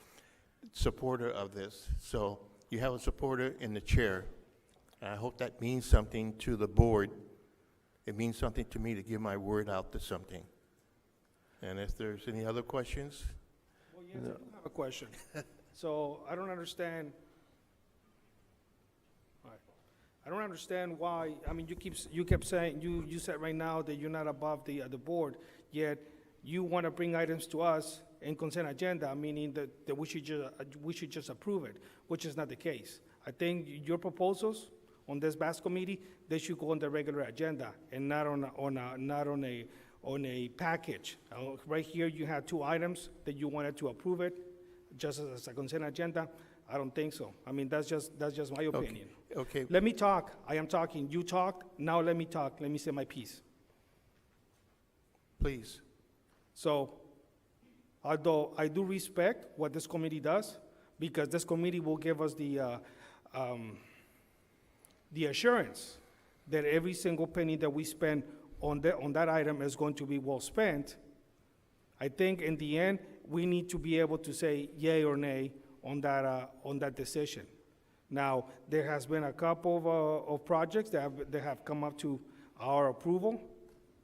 Supporter of this. So you have a supporter in the chair. And I hope that means something to the board. It means something to me to give my word out to something. And if there's any other questions? Well, yes, I do have a question. So I don't understand. All right. I don't understand why, I mean, you kept saying, you said right now that you're not above the board, yet you want to bring items to us in consent agenda, meaning that we should just approve it, which is not the case. I think your proposals on this BAS committee, they should go on the regular agenda and not on a package. Right here, you had 2 items that you wanted to approve it, just as a consent agenda. I don't think so. I mean, that's just my opinion. Okay. Let me talk. I am talking. You talk. Now let me talk. Let me say my piece. Please. So, although I do respect what this committee does, because this committee will give us the assurance that every single penny that we spend on that item is going to be well spent, I think in the end, we need to be able to say yay or nay on that decision. Now, there has been a couple of projects that have come up to our approval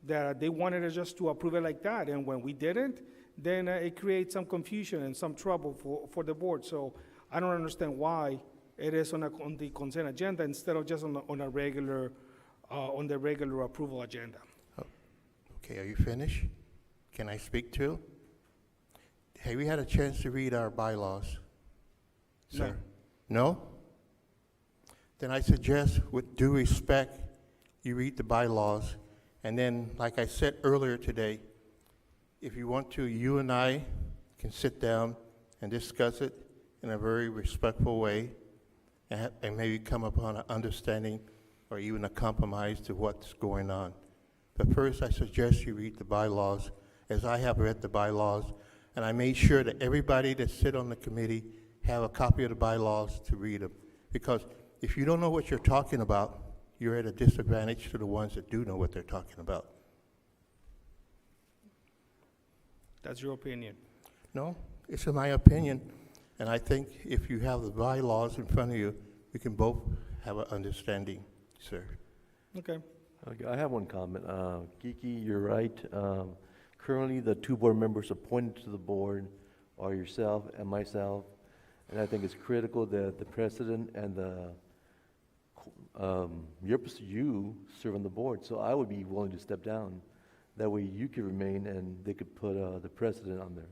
that they wanted us just to approve it like that, and when we didn't, then it creates some confusion and some trouble for the board. So I don't understand why it is on the consent agenda instead of just on the regular approval agenda. Okay, are you finished? Can I speak too? Have you had a chance to read our bylaws, sir? No? Then I suggest, with due respect, you read the bylaws, and then, like I said earlier today, if you want to, you and I can sit down and discuss it in a very respectful way and maybe come upon an understanding or even a compromise to what's going on. But first, I suggest you read the bylaws, as I have read the bylaws, and I made sure that everybody that sit on the committee have a copy of the bylaws to read them. Because if you don't know what you're talking about, you're at a disadvantage to the ones that do know what they're talking about. That's your opinion. No, it's my opinion, and I think if you have the bylaws in front of you, we can both have an understanding, sir. Okay. Okay, I have one comment. Kiki, you're right. Currently, the 2 board members appointed to the board are yourself and myself, and I think it's critical that the president and you serve on the board. So I would be willing to step down. That way, you could remain, and they could put the president on there.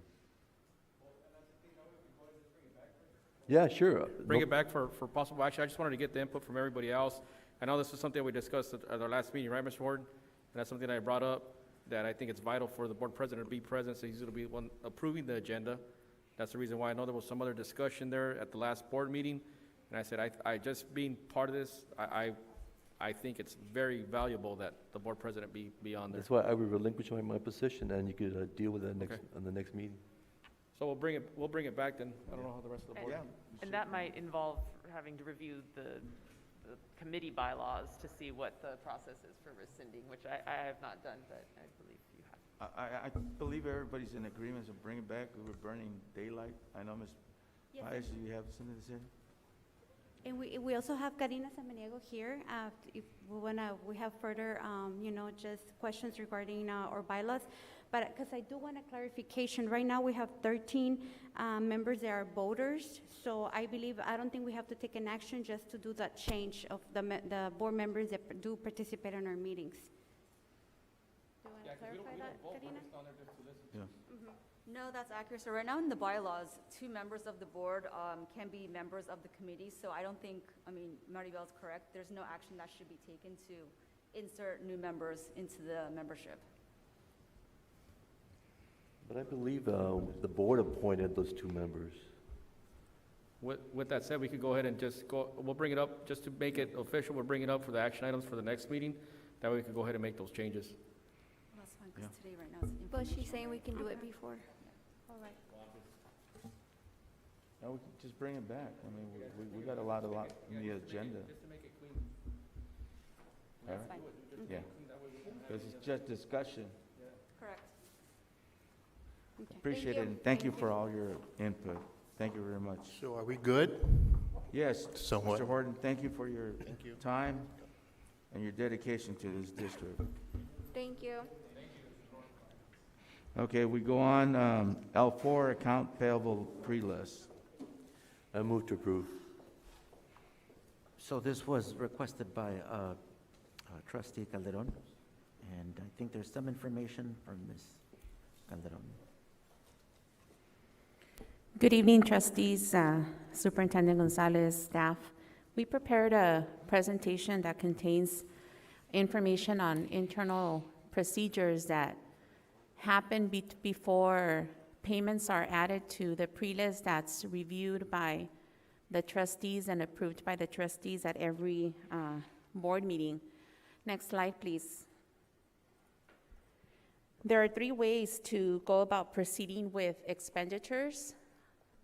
Yeah, sure. Bring it back for possible action. I just wanted to get the input from everybody else. I know this is something we discussed at our last meeting, right, Mr. Ward? And that's something I brought up, that I think it's vital for the board president to be present, so he's going to be one approving the agenda. That's the reason why I know there was some other discussion there at the last board meeting. And I said, I just being part of this, I think it's very valuable that the board president be on there. That's why I would relinquish my position, and you could deal with it on the next meeting. So we'll bring it back then. I don't know how the rest of the board. And that might involve having to review the committee bylaws to see what the process is for rescinding, which I have not done, but I believe you have. I believe everybody's in agreement to bring it back. We were burning daylight. I know, Ms. Paez, you have something to say? And we also have Karina Samaniego here. If we have further, just questions regarding our bylaws. But because I do want a clarification, right now we have 13 members that are voters. So I don't think we have to take an action just to do that change of the board members that do participate in our meetings. Do you want to clarify that, Karina? Yeah. No, that's accurate. So right now in the bylaws, 2 members of the board can be members of the committee. So I don't think, Maribel's correct. There's no action that should be taken to insert new members into the membership. But I believe the board appointed those 2 members. With that said, we could go ahead and we'll bring it up, just to make it official, we'll bring it up for the action items for the next meeting. That way we can go ahead and make those changes. That's fine, because today, right now, it's But she's saying we can do it before. all right. No, we can just bring it back. I mean, we got a lot in the agenda. Just to make it clean. All right? That's fine. Yeah. Because it's just discussion. Correct. Appreciate it, and thank you for all your input. Thank you very much. So are we good? Yes, Somewhat. Mr. Horton, thank you for your time and your dedication to this district. Thank you. Okay, we go on, L4, account payable pre-list. I move to approve. So this was requested by trustee Calderon, and I think there's some information from Ms. Calderon. Good evening, trustees, Superintendent Gonzalez, staff. We prepared a presentation that contains information on internal procedures that happen before payments are added to the pre-list that's reviewed by the trustees and approved by the trustees at every board meeting. Next slide, please. There are 3 ways to go about proceeding with expenditures.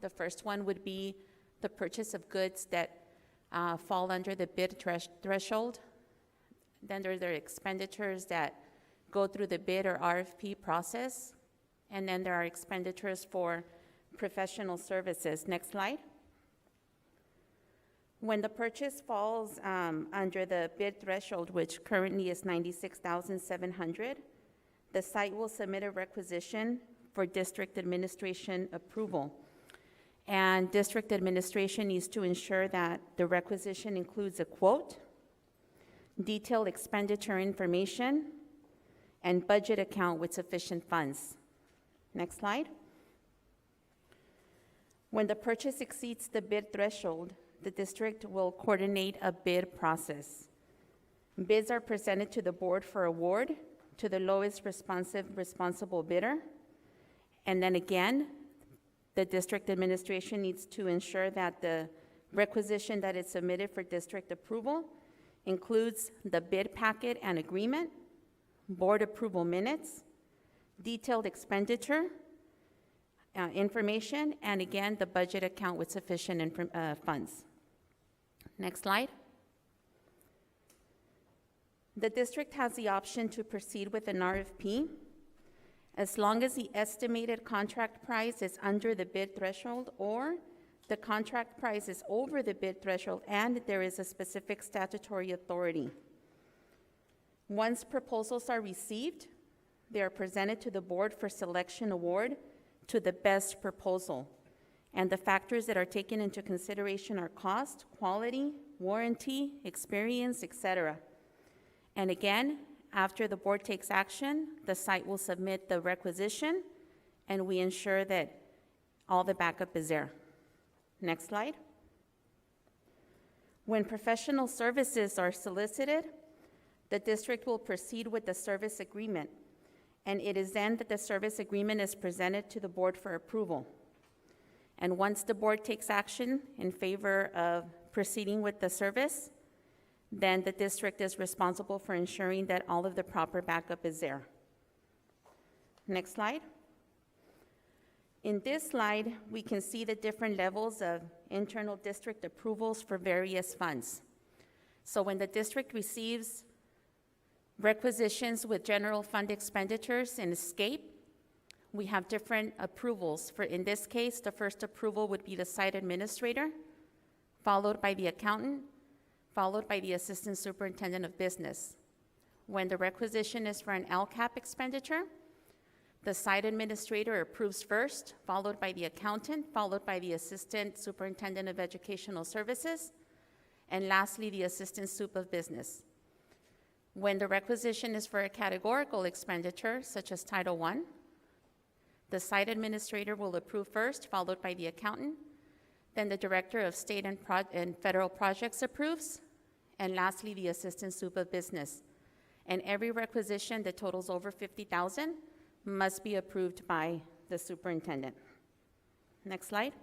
The first one would be the purchase of goods that fall under the bid threshold. Then there are expenditures that go through the bid or RFP process. And then there are expenditures for professional services. Next slide. When the purchase falls under the bid threshold, which currently is $96,700, the site will submit a requisition for district administration approval. And district administration needs to ensure that the requisition includes a quote, detailed expenditure information, and budget account with sufficient funds. Next slide. When the purchase exceeds the bid threshold, the district will coordinate a bid process. Bids are presented to the board for award to the lowest responsible bidder. And then again, the district administration needs to ensure that the requisition that is submitted for district approval includes the bid packet and agreement, board approval minutes, detailed expenditure information, and again, the budget account with sufficient funds. Next slide. The district has the option to proceed with an RFP as long as the estimated contract price is under the bid threshold or the contract price is over the bid threshold and there is a specific statutory authority. Once proposals are received, they are presented to the board for selection award to the best proposal. And the factors that are taken into consideration are cost, quality, warranty, experience, etc. And again, after the board takes action, the site will submit the requisition and we ensure that all the backup is there. Next slide. When professional services are solicited, the district will proceed with the service agreement, and it is then that the service agreement is presented to the board for approval. And once the board takes action in favor of proceeding with the service, then the district is responsible for ensuring that all of the proper backup is there. Next slide. In this slide, we can see the different levels of internal district approvals for various funds. So when the district receives requisitions with general fund expenditures in ESCAPE, we have different approvals. For in this case, the first approval would be the site administrator, followed by the accountant, followed by the assistant superintendent of business. When the requisition is for an LCAP expenditure, the site administrator approves first, followed by the accountant, followed by the assistant superintendent of educational services, and lastly, the assistant sup of business. When the requisition is for a categorical expenditure, such as Title I, the site administrator will approve first, followed by the accountant, then the director of state and federal projects approves, and lastly, the assistant sup of business. And every requisition that totals over $50,000 must be approved by the superintendent. Next slide.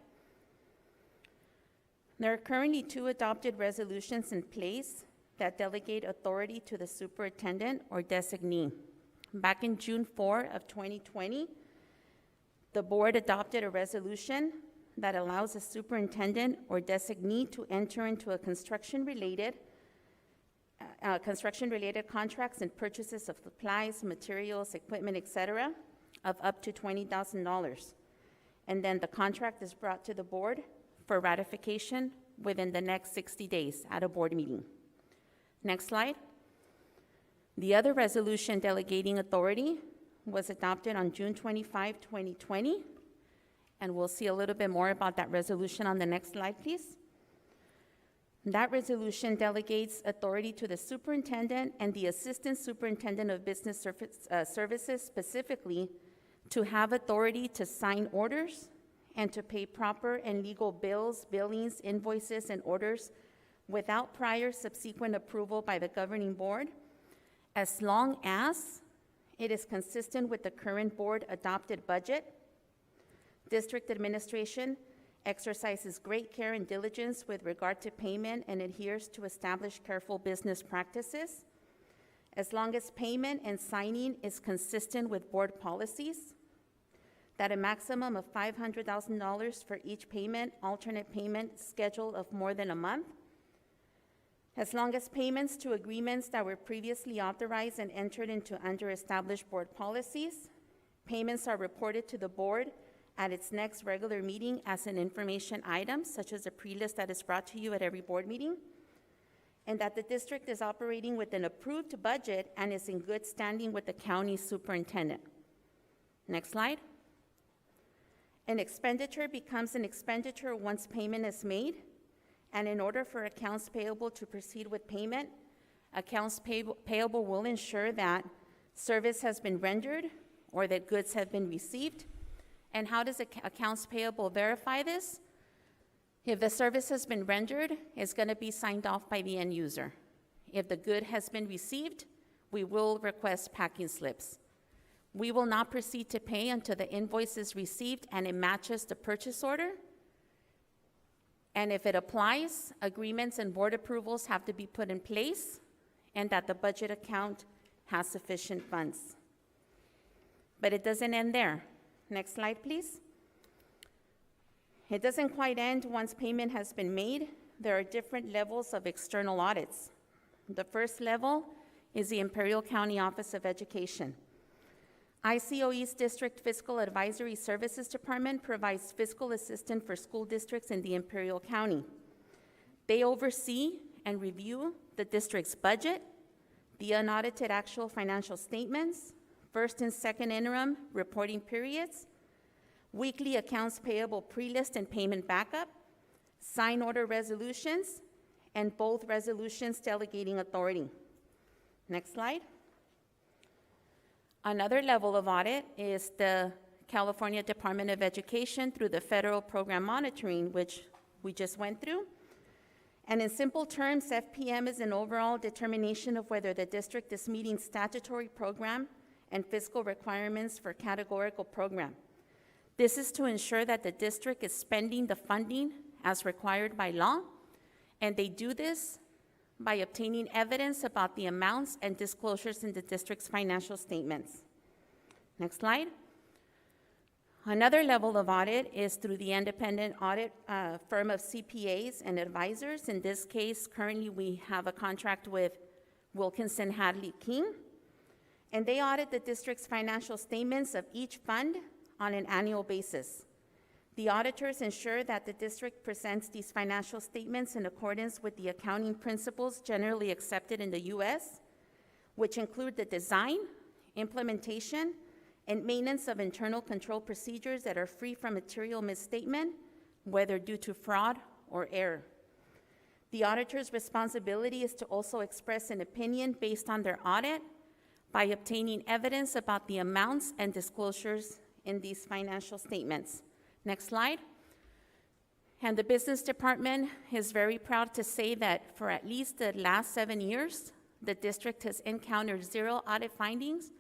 There are currently 2 adopted resolutions in place that delegate authority to the superintendent or designee. Back in June 4 of 2020, the board adopted a resolution that allows a superintendent or designee to enter into a construction-related construction-related contracts and purchases of supplies, materials, equipment, etc., of up to $20,000. And then the contract is brought to the board for ratification within the next 60 days at a board meeting. Next slide. The other resolution delegating authority was adopted on June 25, 2020, and we'll see a little bit more about that resolution on the next slide, please. That resolution delegates authority to the superintendent and the assistant superintendent of business services specifically to have authority to sign orders and to pay proper and legal bills, billings, invoices, and orders without prior subsequent approval by the governing board, as long as it is consistent with the current board adopted budget. District administration exercises great care and diligence with regard to payment and adheres to established careful business practices, as long as payment and signing is consistent with board policies, that a maximum of $500,000 for each payment, alternate payment schedule of more than a month, as long as payments to agreements that were previously authorized and entered into under established board policies, payments are reported to the board at its next regular meeting as an information item, such as a pre-list that is brought to you at every board meeting, and that the district is operating with an approved budget and is in good standing with the county superintendent. Next slide. An expenditure becomes an expenditure once payment is made, and in order for accounts payable to proceed with payment, accounts payable will ensure that service has been rendered or that goods have been received. And how does accounts payable verify this? If the service has been rendered, it's going to be signed off by the end user. If the good has been received, we will request packing slips. We will not proceed to pay until the invoice is received and it matches the purchase order. And if it applies, agreements and board approvals have to be put in place, and that the budget account has sufficient funds. But it doesn't end there. Next slide, please. It doesn't quite end once payment has been made. There are different levels of external audits. The first level is the Imperial County Office of Education. ICOE's District Fiscal Advisory Services Department provides fiscal assistance for school districts in the Imperial County. They oversee and review the district's budget, the unaudited actual financial statements, first and second interim reporting periods, weekly accounts payable pre-list and payment backup, sign order resolutions, and both resolutions delegating authority. Next slide. Another level of audit is the California Department of Education through the Federal Program Monitoring, which we just went through. And in simple terms, FPM is an overall determination of whether the district is meeting statutory program and fiscal requirements for categorical program. This is to ensure that the district is spending the funding as required by law, and they do this by obtaining evidence about the amounts and disclosures in the district's financial statements. Next slide. Another level of audit is through the independent audit firm of CPAs and advisors. In this case, currently we have a contract with Wilkinson Hadley King, and they audit the district's financial statements of each fund on an annual basis. The auditors ensure that the district presents these financial statements in accordance with the accounting principles generally accepted in the U.S., which include the design, implementation, and maintenance of internal control procedures that are free from material misstatement, whether due to fraud or error. The auditor's responsibility is to also express an opinion based on their audit by obtaining evidence about the amounts and disclosures in these financial statements. Next slide. And the business department is very proud to say that for at least the last 7 years, the district has encountered 0 audit findings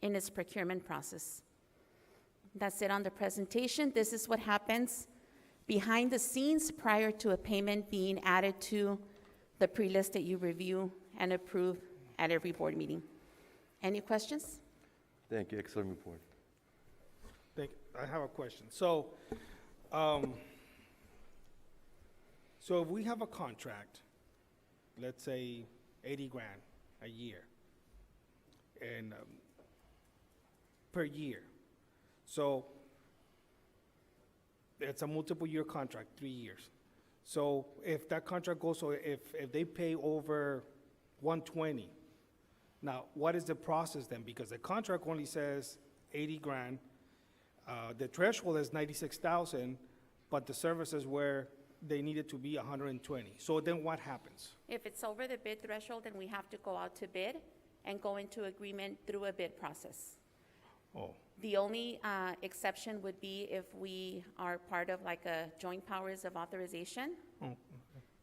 in its procurement process. That's it on the presentation. This is what happens behind the scenes prior to a payment being added to the pre-list that you review and approve at every board meeting. Any questions? Thank you. Excellent report. I have a question. So if we have a contract, let's say $80,000 a year, and per year. So it's a multiple-year contract, 3 years. So if that contract goes, so if they pay over 120, now what is the process then? Because the contract only says $80,000. The threshold is 96,000, but the services where they needed to be 120. So then what happens? If it's over the bid threshold, then we have to go out to bid and go into agreement through a bid process. Oh, The only exception would be if we are part of like a joint powers of authorization,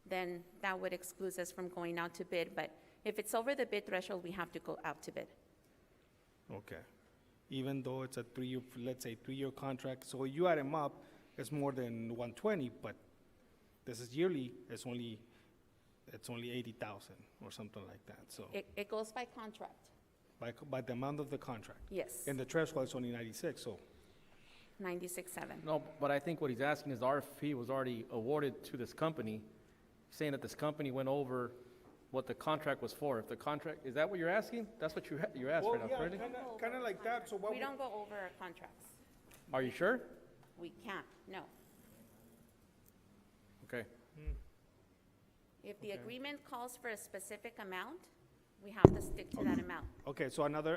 then that would exclude us from going out to bid. But if it's over the bid threshold, we have to go out to bid. okay. Even though it's a 3-year, let's say 3-year contract, so you add them up, it's more than 120, but this is yearly, it's only 80,000 or something like that, so, It goes by contract, by the amount of the contract. yes, And the threshold is only 96, so, 96.7. No, but I think what he's asking is the RFP was already awarded to this company, saying that this company went over what the contract was for. If the contract, is that what you're asking? That's what you're asking right now, correctly? kinda like that, so what We don't go over our contracts. Are you sure? We can't, no. Okay. If the agreement calls for a specific amount, we have to stick to that amount. Okay, so another